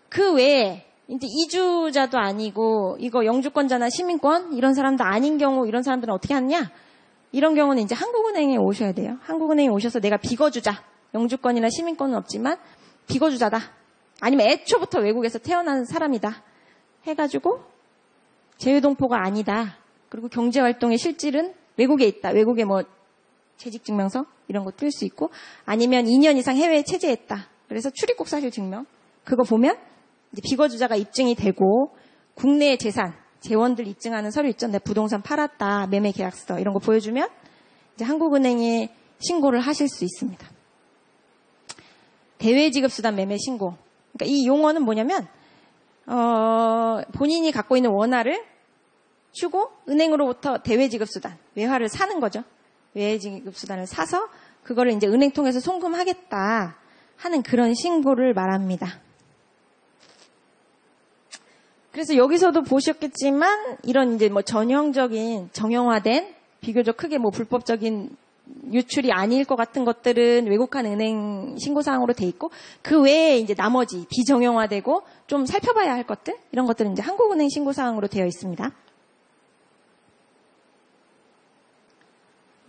그 외에 이제 이주자도 아니고 이거 영주권자나 시민권 이런 사람도 아닌 경우, 이런 사람들은 어떻게 하느냐? 이런 경우는 이제 한국은행에 오셔야 돼요. 한국은행에 오셔서 내가 비거주자, 영주권이나 시민권은 없지만 비거주자다. 아니면 애초부터 외국에서 태어난 사람이다. 해가지고 제외동포가 아니다. 그리고 경제활동의 실질은 외국에 있다. 외국에 뭐 재직증명서 이런 거 뜰 수 있고, 아니면 2년 이상 해외에 체재했다. 그래서 출입국 사실 증명. 그거 보면 이제 비거주자가 입증이 되고, 국내의 재산, 재원들 입증하는 서류 있죠. 내가 부동산 팔았다, 매매 계약서 이런 거 보여주면 이제 한국은행에 신고를 하실 수 있습니다. 대외지급수단 매매 신고. 그러니까 이 용어는 뭐냐면, 본인이 갖고 있는 원화를 주고 은행으로부터 대외지급수단, 외화를 사는 거죠. 외외지급수단을 사서 그거를 이제 은행 통해서 송금하겠다 하는 그런 신고를 말합니다. 그래서 여기서도 보셨겠지만 이런 이제 뭐 전형적인 정형화된 비교적 크게 뭐 불법적인 유출이 아닐 것 같은 것들은 외국한 은행 신고사항으로 돼 있고 그 외에 이제 나머지 비정형화되고 좀 살펴봐야 할 것들 이런 것들은 이제 한국은행 신고사항으로 되어 있습니다.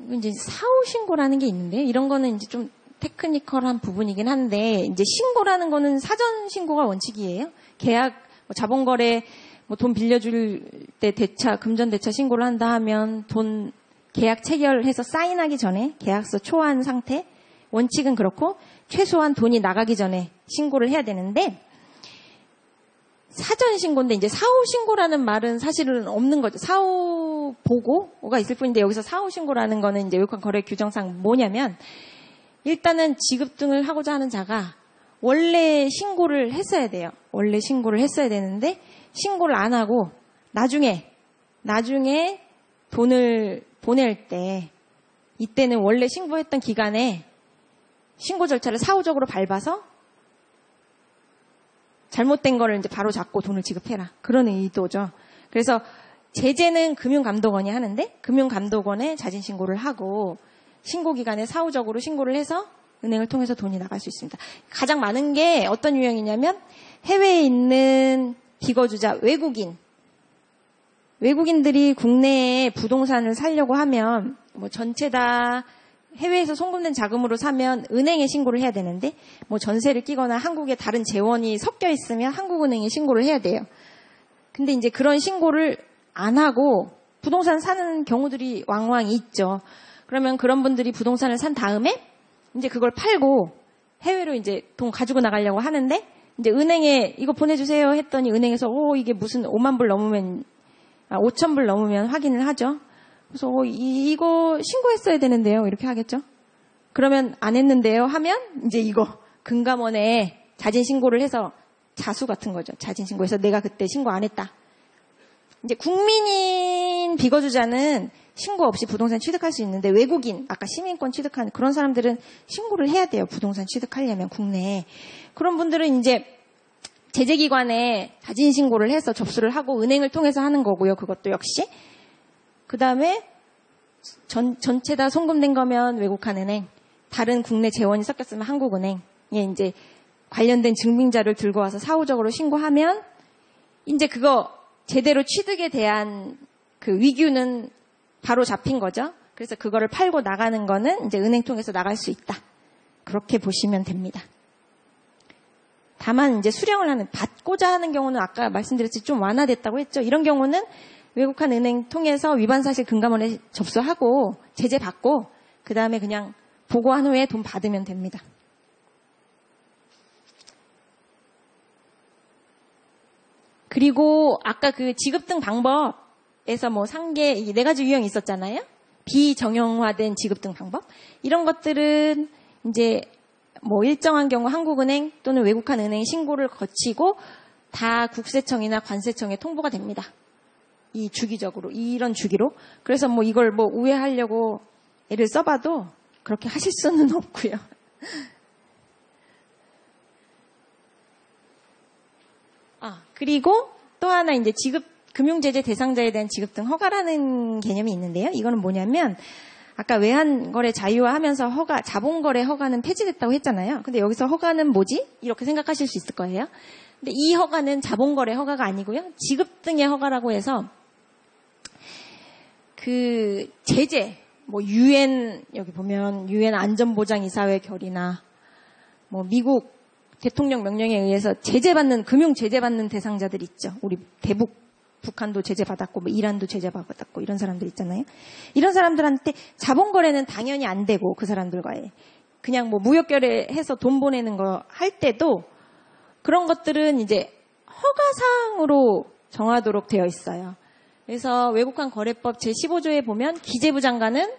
이제 사후 신고라는 게 있는데 이런 거는 이제 좀 테크니컬한 부분이긴 한데 이제 신고라는 거는 사전 신고가 원칙이에요. 계약 뭐 자본거래 뭐 돈 빌려줄 때 대차 금전 대차 신고를 한다 하면 돈 계약 체결해서 사인하기 전에 계약서 초안 상태 원칙은 그렇고 최소한 돈이 나가기 전에 신고를 해야 되는데 사전 신고인데 이제 사후 신고라는 말은 사실은 없는 거죠. 사후 보고가 있을 뿐인데 여기서 사후 신고라는 거는 이제 외국환 거래 규정상 뭐냐면 일단은 지급 등을 하고자 하는 자가 원래 신고를 했어야 돼요. 원래 신고를 했어야 되는데 신고를 안 하고 나중에 돈을 보낼 때 이때는 원래 신고했던 기간에 신고 절차를 사후적으로 밟아서 잘못된 거를 이제 바로 잡고 돈을 지급해라. 그런 의도죠. 그래서 제재는 금융감독원이 하는데 금융감독원에 자진신고를 하고 신고기간에 사후적으로 신고를 해서 은행을 통해서 돈이 나갈 수 있습니다. 가장 많은 게 어떤 유형이냐면 해외에 있는 비거주자 외국인들이 국내에 부동산을 사려고 하면 뭐 전체 다 해외에서 송금된 자금으로 사면 은행에 신고를 해야 되는데 뭐 전세를 끼거나 한국에 다른 재원이 섞여 있으면 한국은행에 신고를 해야 돼요. 근데 이제 그런 신고를 안 하고 부동산 사는 경우들이 왕왕 있죠. 그러면 그런 분들이 부동산을 산 다음에 이제 그걸 팔고 해외로 이제 돈 가지고 나가려고 하는데 이제 은행에 이거 보내주세요 했더니 은행에서 이게 무슨 5만 불 넘으면 5천 불 넘으면 확인을 하죠. 그래서 이거 신고했어야 되는데요. 이렇게 하겠죠. 그러면 안 했는데요 하면 이제 이거 금감원에 자진신고를 해서 자수 같은 거죠. 자진신고해서 내가 그때 신고 안 했다. 이제 국민인 비거주자는 신고 없이 부동산 취득할 수 있는데 외국인, 아까 시민권 취득하는 그런 사람들은 신고를 해야 돼요. 부동산 취득하려면 국내에. 그런 분들은 이제 제재기관에 자진신고를 해서 접수를 하고 은행을 통해서 하는 거고요. 그것도 역시. 그 다음에 전체 다 송금된 거면 외국한 은행, 다른 국내 재원이 섞였으면 한국은행에 이제 관련된 증빙자를 들고 와서 사후적으로 신고하면 이제 그거 제대로 취득에 대한 그 위규는 바로 잡힌 거죠. 그래서 그거를 팔고 나가는 거는 이제 은행 통해서 나갈 수 있다. 그렇게 보시면 됩니다. 다만 이제 수령을 받고자 하는 경우는 아까 말씀드렸듯이 좀 완화됐다고 했죠. 이런 경우는 외국한 은행 통해서 위반 사실 금감원에 접수하고 제재 받고 그 다음에 그냥 보고한 후에 돈 받으면 됩니다. 그리고 아까 그 지급 등 방법에서 뭐 상계 4가지 유형이 있었잖아요. 비정형화된 지급 등 방법. 이런 것들은 이제 뭐 일정한 경우 한국은행 또는 외국한 은행 신고를 거치고 다 국세청이나 관세청에 통보가 됩니다. 이 주기적으로, 이런 주기로. 그래서 뭐 이걸 뭐 우회하려고 애를 써봐도 그렇게 하실 수는 없고요. 그리고 또 하나 이제 금융제재 대상자에 대한 지급 등 허가라는 개념이 있는데요. 이거는 뭐냐면 아까 외환거래 자유화하면서 자본거래 허가는 폐지됐다고 했잖아요. 근데 여기서 허가는 뭐지? 이렇게 생각하실 수 있을 거예요. 근데 이 허가는 자본거래 허가가 아니고요. 지급 등의 허가라고 해서 그 제재, 뭐 유엔 여기 보면 유엔 안전보장이사회 결의나 뭐 미국 대통령 명령에 의해서 제재받는 금융 제재받는 대상자들 있죠. 우리 대북 북한도 제재받았고 뭐 이란도 제재받았고 이런 사람들 있잖아요. 이런 사람들한테 자본거래는 당연히 안 되고 그 사람들과의 그냥 뭐 무역거래해서 돈 보내는 거 할 때도 그런 것들은 이제 허가사항으로 정하도록 되어 있어요. 그래서 외국환 거래법 제15조에 보면 기재부 장관은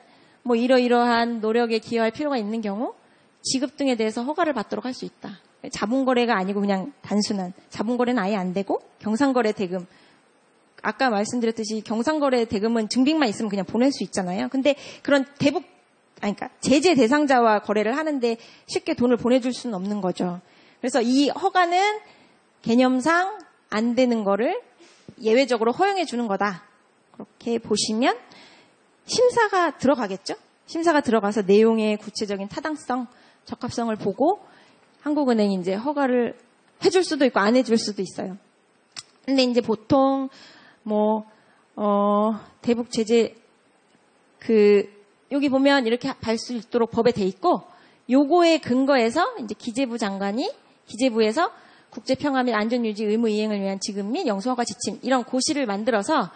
뭐 이러이러한 노력에 기여할 필요가 있는 경우 지급 등에 대해서 허가를 받도록 할 수 있다. 자본거래가 아니고 그냥 단순한 자본거래는 아예 안 되고 경상거래 대금 아까 말씀드렸듯이 경상거래 대금은 증빙만 있으면 그냥 보낼 수 있잖아요. 근데 그런 그러니까 제재 대상자와 거래를 하는데 쉽게 돈을 보내줄 수는 없는 거죠. 그래서 이 허가는 개념상 안 되는 거를 예외적으로 허용해 주는 거다. 그렇게 보시면 심사가 들어가겠죠? 심사가 들어가서 내용의 구체적인 타당성, 적합성을 보고 한국은행이 이제 허가를 해줄 수도 있고 안 해줄 수도 있어요. 근데 이제 보통 대북 제재 여기 보면 이렇게 할 수 있도록 법에 돼 있고 요거에 근거해서 이제 기재부 장관이 기재부에서 국제평화 및 안전유지 의무 이행을 위한 지급 및 영수허가 지침 이런 고시를 만들어서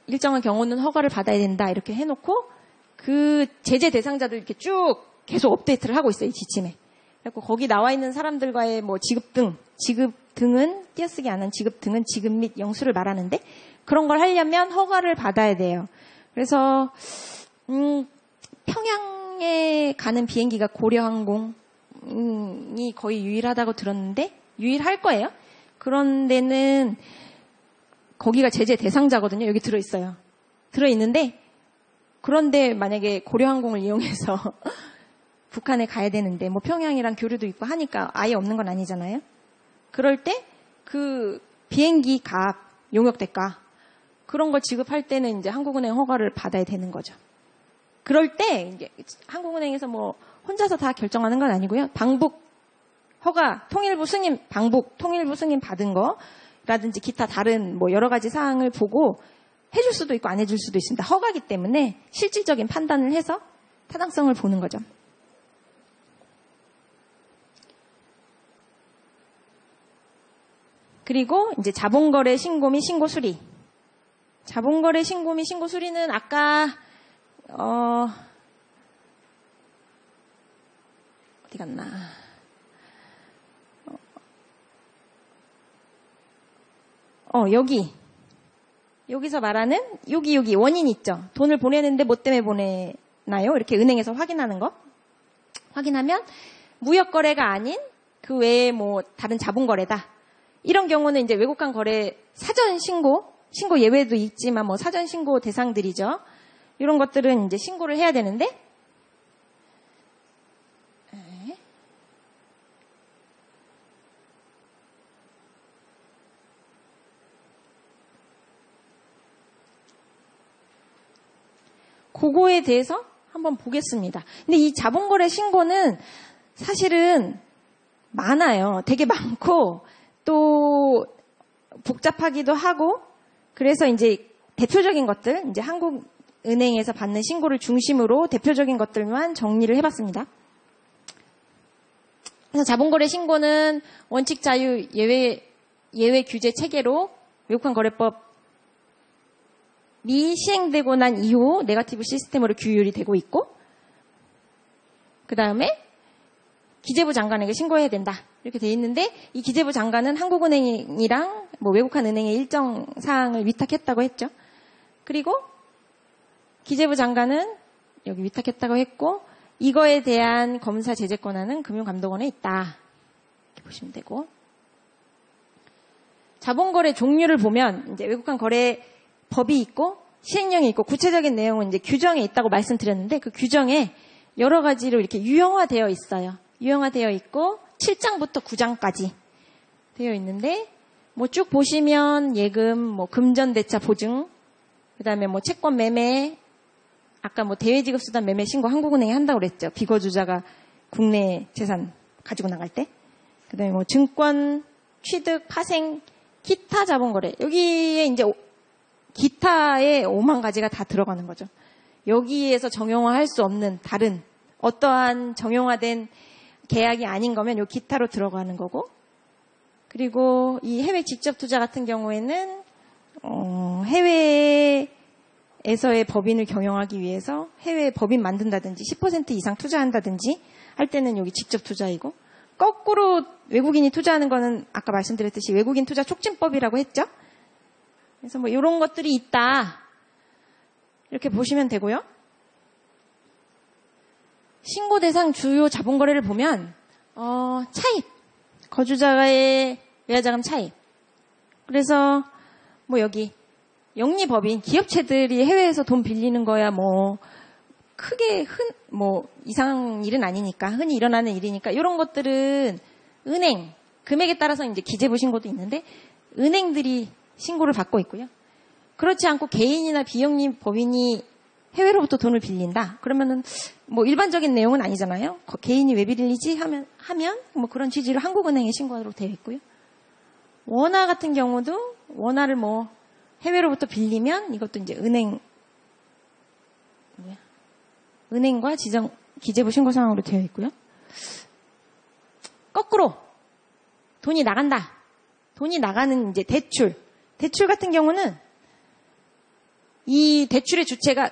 일정한 경우는 허가를 받아야 된다 이렇게 해놓고 그 제재 대상자들 이렇게 쭉 계속 업데이트를 하고 있어요. 이 지침에. 그래서 거기 나와 있는 사람들과의 지급 등은 띄어쓰기 안 한 지급 등은 지급 및 영수를 말하는데 그런 걸 하려면 허가를 받아야 돼요. 그래서 평양에 가는 비행기가 고려항공이 거의 유일하다고 들었는데 유일할 거예요. 그런 데는 거기가 제재 대상자거든요. 여기 들어있어요. 들어있는데 그런데 만약에 고려항공을 이용해서 북한에 가야 되는데 평양이랑 교류도 있고 하니까 아예 없는 건 아니잖아요. 그럴 때 그 비행기 값, 용역대가 그런 걸 지급할 때는 이제 한국은행 허가를 받아야 되는 거죠. 그럴 때 이제 한국은행에서 혼자서 다 결정하는 건 아니고요. 방북 허가, 통일부 승인, 방북 통일부 승인 받은 거라든지 기타 다른 여러 가지 사항을 보고 해줄 수도 있고 안 해줄 수도 있습니다. 허가기 때문에 실질적인 판단을 해서 타당성을 보는 거죠. 그리고 이제 자본거래 신고 및 신고 수리. 자본거래 신고 및 신고 수리는 아까 어디 갔나? 여기서 말하는 여기 원인 있죠. 돈을 보내는데 뭐 때문에 보내나요? 이렇게 은행에서 확인하는 거. 확인하면 무역거래가 아닌 그 외에 다른 자본거래다. 이런 경우는 이제 외국간 거래 사전 신고 예외도 있지만 사전 신고 대상들이죠. 이런 것들은 이제 신고를 해야 되는데 그거에 대해서 한번 보겠습니다. 근데 이 자본거래 신고는 사실은 많아요. 되게 많고 또 복잡하기도 하고 그래서 이제 대표적인 것들 이제 한국은행에서 받는 신고를 중심으로 대표적인 것들만 정리를 해봤습니다. 그래서 자본거래 신고는 원칙 자유 예외 규제 체계로 외국환 거래법이 시행되고 난 이후 네거티브 시스템으로 규율이 되고 있고 그 다음에 기재부 장관에게 신고해야 된다. 이렇게 돼 있는데 이 기재부 장관은 한국은행이랑 외국한 은행의 일정 사항을 위탁했다고 했죠. 그리고 기재부 장관은 여기 위탁했다고 했고 이거에 대한 검사 제재 권한은 금융감독원에 있다. 이렇게 보시면 되고 자본거래 종류를 보면 이제 외국한 거래 법이 있고 시행령이 있고 구체적인 내용은 이제 규정에 있다고 말씀드렸는데 그 규정에 여러 가지로 이렇게 유형화되어 있어요. 유형화되어 있고 7장부터 9장까지 되어 있는데 쭉 보시면 예금, 금전대차 보증, 그다음에 채권 매매, 아까 대외지급수단 매매 신고 한국은행이 한다고 그랬죠. 비거주자가 국내 재산 가지고 나갈 때. 그다음에 증권, 취득, 파생, 기타 자본거래. 여기에 이제 기타에 5만 가지가 다 들어가는 거죠. 여기에서 정형화할 수 없는 다른 어떠한 정형화된 계약이 아닌 거면 요 기타로 들어가는 거고 그리고 이 해외 직접 투자 같은 경우에는 해외에서의 법인을 경영하기 위해서 해외 법인 만든다든지 10% 이상 투자한다든지 할 때는 여기 직접 투자이고 거꾸로 외국인이 투자하는 거는 아까 말씀드렸듯이 외국인 투자 촉진법이라고 했죠. 그래서 이런 것들이 있다. 이렇게 보시면 되고요. 신고 대상 주요 자본거래를 보면 차입, 거주자의 외화자금 차입. 그래서 여기 영리법인 기업체들이 해외에서 돈 빌리는 거야 크게 이상한 일은 아니니까 흔히 일어나는 일이니까 이런 것들은 은행 금액에 따라서 이제 기재부 신고도 있는데 은행들이 신고를 받고 있고요. 그렇지 않고 개인이나 비영리 법인이 해외로부터 돈을 빌린다. 그러면은 뭐 일반적인 내용은 아니잖아요. 개인이 왜 빌리지 하면 뭐 그런 취지로 한국은행에 신고하도록 되어 있고요. 원화 같은 경우도 원화를 뭐 해외로부터 빌리면 이것도 이제 은행과 지정 기재부 신고 사항으로 되어 있고요. 거꾸로 돈이 나간다. 돈이 나가는 이제 대출 같은 경우는 이 대출의 주체가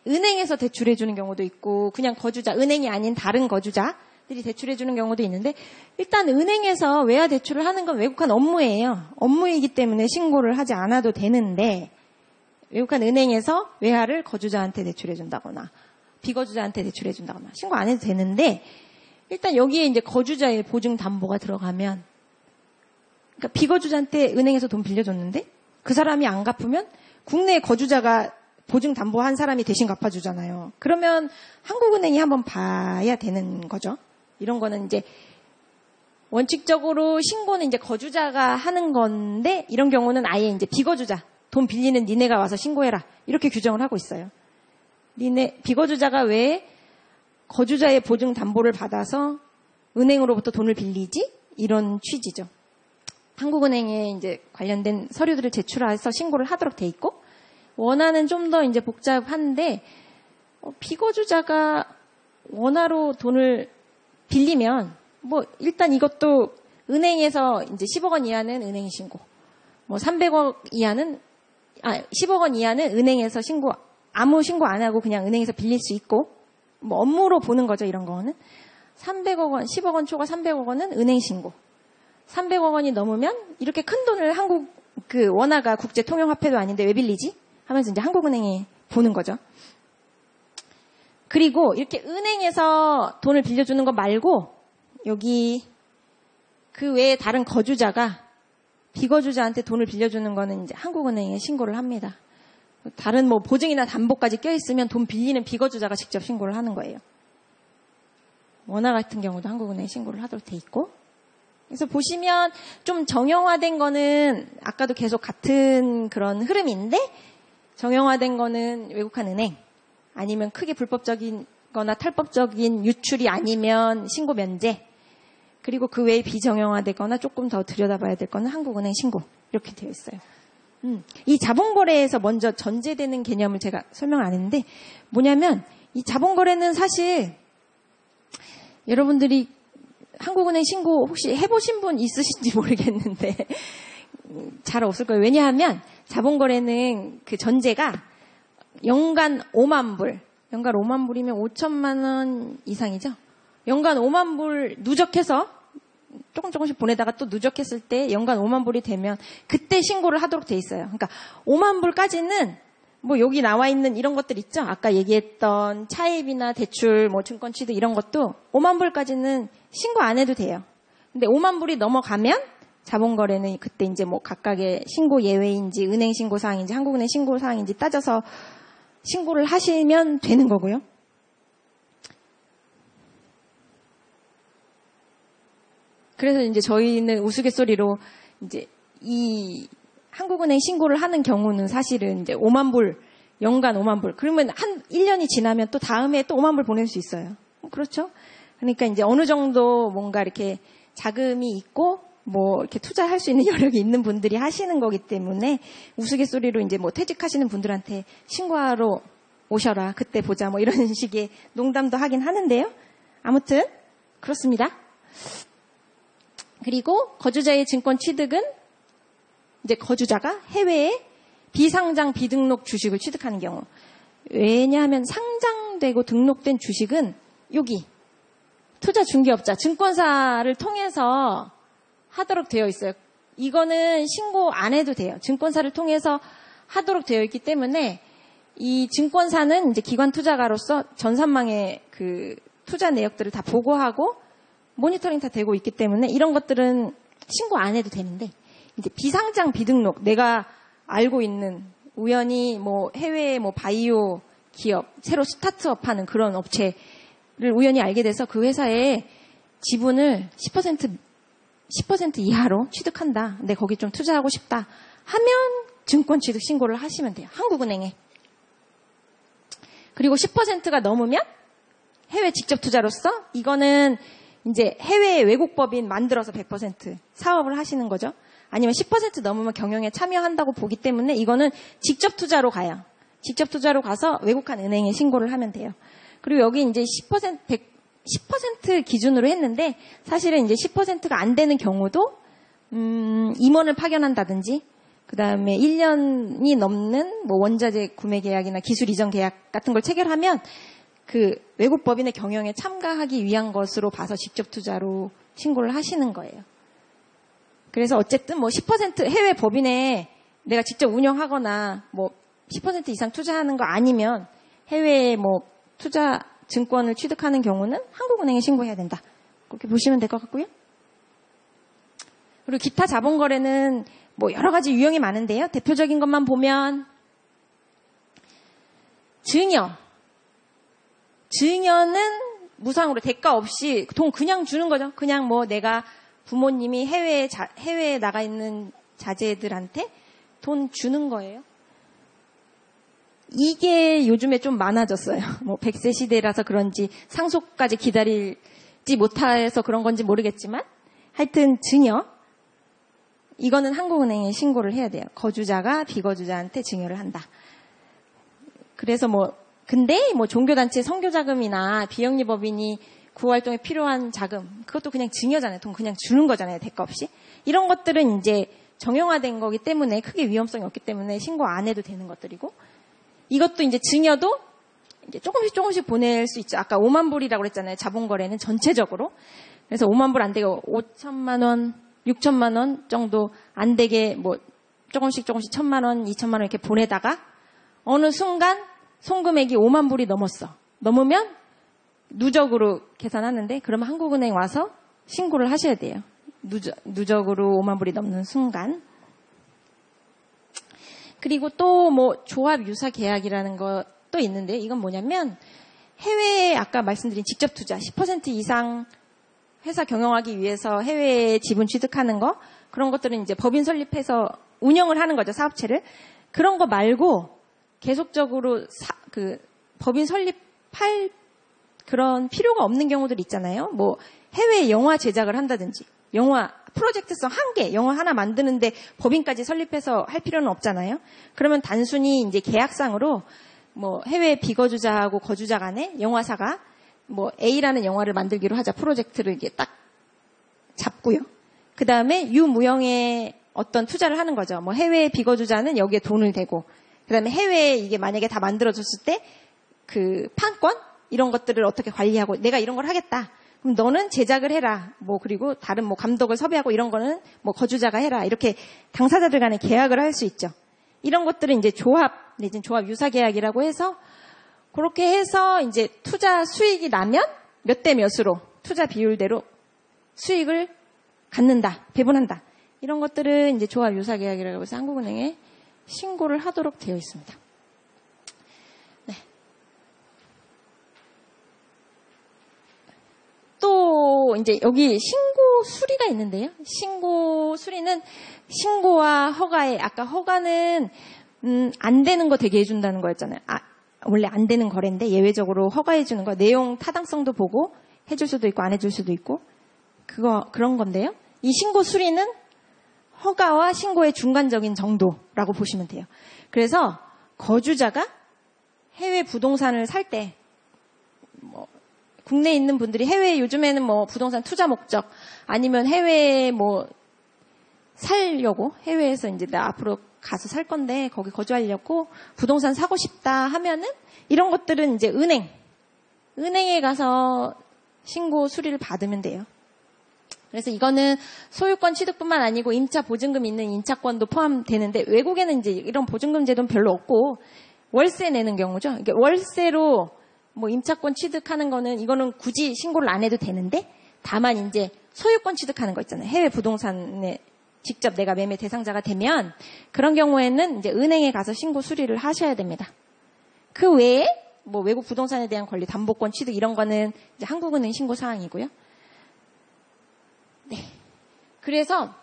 은행에서 대출해 주는 경우도 있고 그냥 거주자, 은행이 아닌 다른 거주자들이 대출해 주는 경우도 있는데 일단 은행에서 외화 대출을 하는 건 외국한 업무예요. 업무이기 때문에 신고를 하지 않아도 되는데 외국한 은행에서 외화를 거주자한테 대출해 준다거나 비거주자한테 대출해 준다거나 신고 안 해도 되는데 일단 여기에 이제 거주자의 보증 담보가 들어가면 그러니까 비거주자한테 은행에서 돈 빌려줬는데 그 사람이 안 갚으면 국내 거주자가 보증 담보한 사람이 대신 갚아주잖아요. 그러면 한국은행이 한번 봐야 되는 거죠. 이런 거는 이제 원칙적으로 신고는 이제 거주자가 하는 건데 이런 경우는 아예 이제 비거주자 돈 빌리는 니네가 와서 신고해라 이렇게 규정을 하고 있어요. 비거주자가 왜 거주자의 보증 담보를 받아서 은행으로부터 돈을 빌리지? 이런 취지죠. 한국은행에 이제 관련된 서류들을 제출해서 신고를 하도록 돼 있고 원화는 좀 더 이제 복잡한데 비거주자가 원화로 돈을 빌리면 뭐 일단 이것도 은행에서 이제 10억 원 이하는 은행 신고, 뭐 300억 이하는 10억 원 이하는 은행에서 신고 아무 신고 안 하고 그냥 은행에서 빌릴 수 있고 뭐 업무로 보는 거죠. 이런 거는 300억 원, 10억 원 초과 300억 원은 은행 신고. 300억 원이 넘으면 이렇게 큰 돈을 원화가 국제 통용 화폐도 아닌데 왜 빌리지? 하면서 이제 한국은행에 보는 거죠. 그리고 이렇게 은행에서 돈을 빌려주는 거 말고 여기 그 외에 다른 거주자가 비거주자한테 돈을 빌려주는 거는 이제 한국은행에 신고를 합니다. 다른 뭐 보증이나 담보까지 껴있으면 돈 빌리는 비거주자가 직접 신고를 하는 거예요. 원화 같은 경우도 한국은행에 신고를 하도록 돼 있고 그래서 보시면 좀 정형화된 거는 아까도 계속 같은 그런 흐름인데 정형화된 거는 외국한 은행 아니면 크게 불법적인 거나 탈법적인 유출이 아니면 신고 면제 그리고 그 외에 비정형화되거나 조금 더 들여다봐야 될 거는 한국은행 신고 이렇게 되어 있어요. 이 자본거래에서 먼저 전제되는 개념을 제가 설명 안 했는데 뭐냐면 이 자본거래는 사실 여러분들이 한국은행 신고 혹시 해보신 분 있으신지 모르겠는데 잘 없을 거예요. 왜냐하면 자본거래는 그 전제가 연간 5만 불, 연간 5만 불이면 5천만 원 이상이죠. 연간 5만 불 누적해서 조금씩 보내다가 또 누적했을 때 연간 5만 불이 되면 그때 신고를 하도록 돼 있어요. 그러니까 5만 불까지는 뭐 여기 나와 있는 이런 것들 있죠. 아까 얘기했던 차입이나 대출, 뭐 증권 취득 이런 것도 5만 불까지는 신고 안 해도 돼요. 근데 5만 불이 넘어가면 자본거래는 그때 이제 뭐 각각의 신고 예외인지 은행 신고 사항인지 한국은행 신고 사항인지 따져서 신고를 하시면 되는 거고요. 그래서 이제 저희는 우스갯소리로 이제 이 한국은행 신고를 하는 경우는 사실은 이제 5만 불, 연간 5만 불. 그러면 한 1년이 지나면 또 다음에 또 5만 불 보낼 수 있어요. 그렇죠? 그러니까 이제 어느 정도 뭔가 이렇게 자금이 있고 뭐 이렇게 투자할 수 있는 여력이 있는 분들이 하시는 거기 때문에 우스갯소리로 이제 뭐 퇴직하시는 분들한테 신고하러 오셔라. 그때 보자. 뭐 이런 식의 농담도 하긴 하는데요. 아무튼 그렇습니다. 그리고 거주자의 증권 취득은 이제 거주자가 해외에 비상장 비등록 주식을 취득하는 경우. 왜냐하면 상장되고 등록된 주식은 여기 투자중개업자, 증권사를 통해서 하도록 되어 있어요. 이거는 신고 안 해도 돼요. 증권사를 통해서 하도록 되어 있기 때문에 이 증권사는 이제 기관 투자가로서 전산망에 그 투자 내역들을 다 보고하고 모니터링 다 되고 있기 때문에 이런 것들은 신고 안 해도 되는데 이제 비상장 비등록 내가 알고 있는 우연히 뭐 해외에 뭐 바이오 기업 새로 스타트업 하는 그런 업체를 우연히 알게 돼서 그 회사에 지분을 10% 10% 이하로 취득한다. 근데 거기 좀 투자하고 싶다. 하면 증권 취득 신고를 하시면 돼요. 한국은행에. 그리고 10%가 넘으면 해외 직접 투자로서 이거는 이제 해외 외국 법인 만들어서 100% 사업을 하시는 거죠. 아니면 10% 넘으면 경영에 참여한다고 보기 때문에 이거는 직접 투자로 가요. 직접 투자로 가서 외국한 은행에 신고를 하면 돼요. 그리고 여기 이제 10% 기준으로 했는데 사실은 이제 10%가 안 되는 경우도 임원을 파견한다든지 그다음에 1년이 넘는 뭐 원자재 구매 계약이나 기술 이전 계약 같은 걸 체결하면 그 외국 법인의 경영에 참가하기 위한 것으로 봐서 직접 투자로 신고를 하시는 거예요. 그래서 어쨌든 뭐 10% 해외 법인에 내가 직접 운영하거나 뭐 10% 이상 투자하는 거 아니면 해외에 뭐 투자 증권을 취득하는 경우는 한국은행에 신고해야 된다. 그렇게 보시면 될 것 같고요. 그리고 기타 자본거래는 뭐 여러 가지 유형이 많은데요. 대표적인 것만 보면 증여는 무상으로 대가 없이 돈 그냥 주는 거죠. 그냥 뭐 내가 부모님이 해외에 나가 있는 자제들한테 돈 주는 거예요. 이게 요즘에 좀 많아졌어요. 뭐 100세 시대라서 그런지 상속까지 기다리지 못해서 그런 건지 모르겠지만 하여튼 증여 이거는 한국은행에 신고를 해야 돼요. 거주자가 비거주자한테 증여를 한다. 그래서 근데 종교단체 선교자금이나 비영리법인이 구호활동에 필요한 자금, 그것도 그냥 증여잖아요. 돈 그냥 주는 거잖아요. 대가 없이. 이런 것들은 이제 정형화된 거기 때문에 크게 위험성이 없기 때문에 신고 안 해도 되는 것들이고, 이것도 이제 증여도 이제 조금씩 보낼 수 있죠. 아까 5만 불이라고 그랬잖아요. 자본거래는 전체적으로. 그래서 5만 불 안 되게 5천만 원, 6천만 원 정도 안 되게 조금씩 1천만 원, 2천만 원 이렇게 보내다가 어느 순간 송금액이 5만 불이 넘으면 누적으로 계산하는데 그러면 한국은행 와서 신고를 하셔야 돼요. 누적으로 5만 불이 넘는 순간. 그리고 또 조합 유사 계약이라는 것도 있는데 이건 뭐냐면 해외에 아까 말씀드린 직접 투자 10% 이상 회사 경영하기 위해서 해외에 지분 취득하는 거 그런 것들은 이제 법인 설립해서 운영을 하는 거죠. 사업체를. 그런 거 말고 계속적으로 법인 설립할 그런 필요가 없는 경우들 있잖아요. 해외 영화 제작을 한다든지 영화 프로젝트성 한 개, 영화 하나 만드는데 법인까지 설립해서 할 필요는 없잖아요. 그러면 단순히 이제 계약상으로 해외 비거주자하고 거주자 간에 영화사가 A라는 영화를 만들기로 하자. 프로젝트를 이게 딱 잡고요. 그 다음에 유무형의 어떤 투자를 하는 거죠. 해외 비거주자는 여기에 돈을 대고, 그 다음에 해외에 이게 만약에 다 만들어졌을 때 그 판권? 이런 것들을 어떻게 관리하고 내가 이런 걸 하겠다. 그럼 너는 제작을 해라. 그리고 다른 감독을 섭외하고 이런 거는 거주자가 해라. 이렇게 당사자들 간에 계약을 할 수 있죠. 이런 것들은 이제 조합 내지는 조합 유사 계약이라고 해서 그렇게 해서 이제 투자 수익이 나면 몇 대 몇으로 투자 비율대로 수익을 갖는다, 배분한다. 이런 것들은 이제 조합 유사 계약이라고 해서 한국은행에 신고를 하도록 되어 있습니다. 네. 또 이제 여기 신고 수리가 있는데요. 신고 수리는 신고와 허가에 아까 허가는 안 되는 거 되게 해준다는 거였잖아요. 원래 안 되는 거래인데 예외적으로 허가해 주는 거, 내용 타당성도 보고 해줄 수도 있고 안 해줄 수도 있고 그런 건데요. 이 신고 수리는 허가와 신고의 중간적인 정도라고 보시면 돼요. 그래서 거주자가 해외 부동산을 살 때 국내에 있는 분들이 해외에 요즘에는 부동산 투자 목적 아니면 해외에 살려고 해외에서 이제 나 앞으로 가서 살 건데 거기 거주하려고 부동산 사고 싶다 하면은 이런 것들은 이제 은행에 가서 신고 수리를 받으면 돼요. 그래서 이거는 소유권 취득뿐만 아니고 임차 보증금 있는 임차권도 포함되는데 외국에는 이제 이런 보증금 제도는 별로 없고 월세 내는 경우죠. 그러니까 월세로 임차권 취득하는 거는 이거는 굳이 신고를 안 해도 되는데 다만 이제 소유권 취득하는 거 있잖아요. 해외 부동산에 직접 내가 매매 대상자가 되면 그런 경우에는 이제 은행에 가서 신고 수리를 하셔야 됩니다. 그 외에 외국 부동산에 대한 권리, 담보권 취득 이런 거는 이제 한국은행 신고 사항이고요. 네. 그래서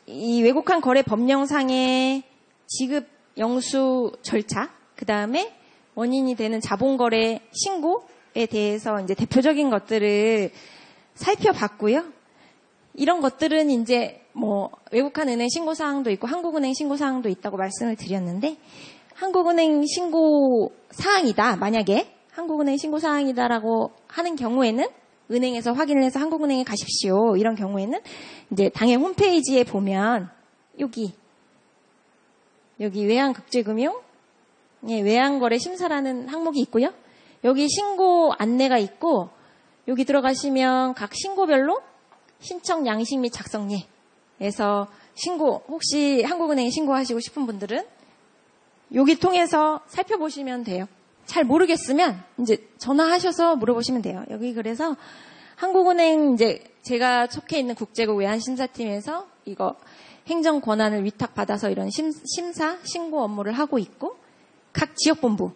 이 왜곡한 거래 법령상의 지급 영수 절차, 그 다음에 원인이 되는 자본거래 신고에 대해서 이제 대표적인 것들을 살펴봤고요. 이런 것들은 이제 뭐 외국한 은행 신고사항도 있고 한국은행 신고사항도 있다고 말씀을 드렸는데, 한국은행 신고사항이다, 만약에 한국은행 신고사항이다라고 하는 경우에는 은행에서 확인을 해서 한국은행에 가십시오. 이런 경우에는 이제 당의 홈페이지에 보면 여기 외환국제금융 외환거래 심사라는 항목이 있고요. 여기 신고 안내가 있고, 여기 들어가시면 각 신고별로 신청 양식 및 작성예에서 신고, 혹시 한국은행에 신고하시고 싶은 분들은 여기 통해서 살펴보시면 돼요. 잘 모르겠으면 이제 전화하셔서 물어보시면 돼요. 여기 그래서 한국은행 이제 제가 속해 있는 국제국 외환심사팀에서 이거 행정 권한을 위탁받아서 이런 심사, 신고 업무를 하고 있고, 각 지역본부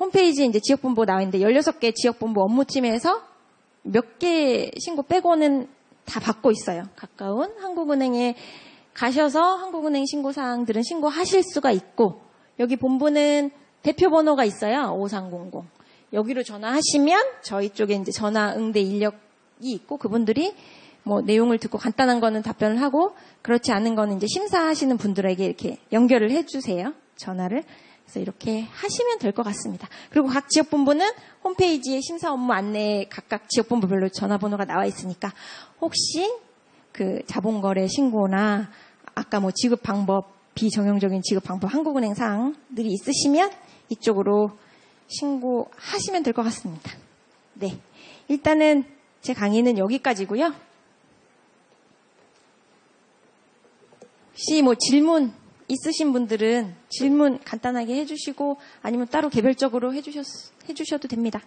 홈페이지에 이제 지역본부 나와 있는데 16개 지역본부 업무팀에서 몇 개 신고 빼고는 다 받고 있어요. 가까운 한국은행에 가셔서 한국은행 신고사항들은 신고하실 수가 있고, 여기 본부는 대표번호가 있어요. 5300. 여기로 전화하시면 저희 쪽에 이제 전화 응대 인력이 있고, 그분들이 뭐 내용을 듣고 간단한 거는 답변을 하고, 그렇지 않은 거는 이제 심사하시는 분들에게 이렇게 연결을 해주세요. 전화를. 그래서 이렇게 하시면 될 것 같습니다. 그리고 각 지역본부는 홈페이지에 심사 업무 안내에 각각 지역본부별로 전화번호가 나와 있으니까, 혹시 그 자본거래 신고나 아까 뭐 지급 방법, 비정형적인 지급 방법, 한국은행 사항들이 있으시면 이쪽으로 신고하시면 될 것 같습니다. 네. 일단은 제 강의는 여기까지고요. 혹시 뭐 질문 있으신 분들은 질문 간단하게 해주시고, 아니면 따로 개별적으로 해주셔도 됩니다.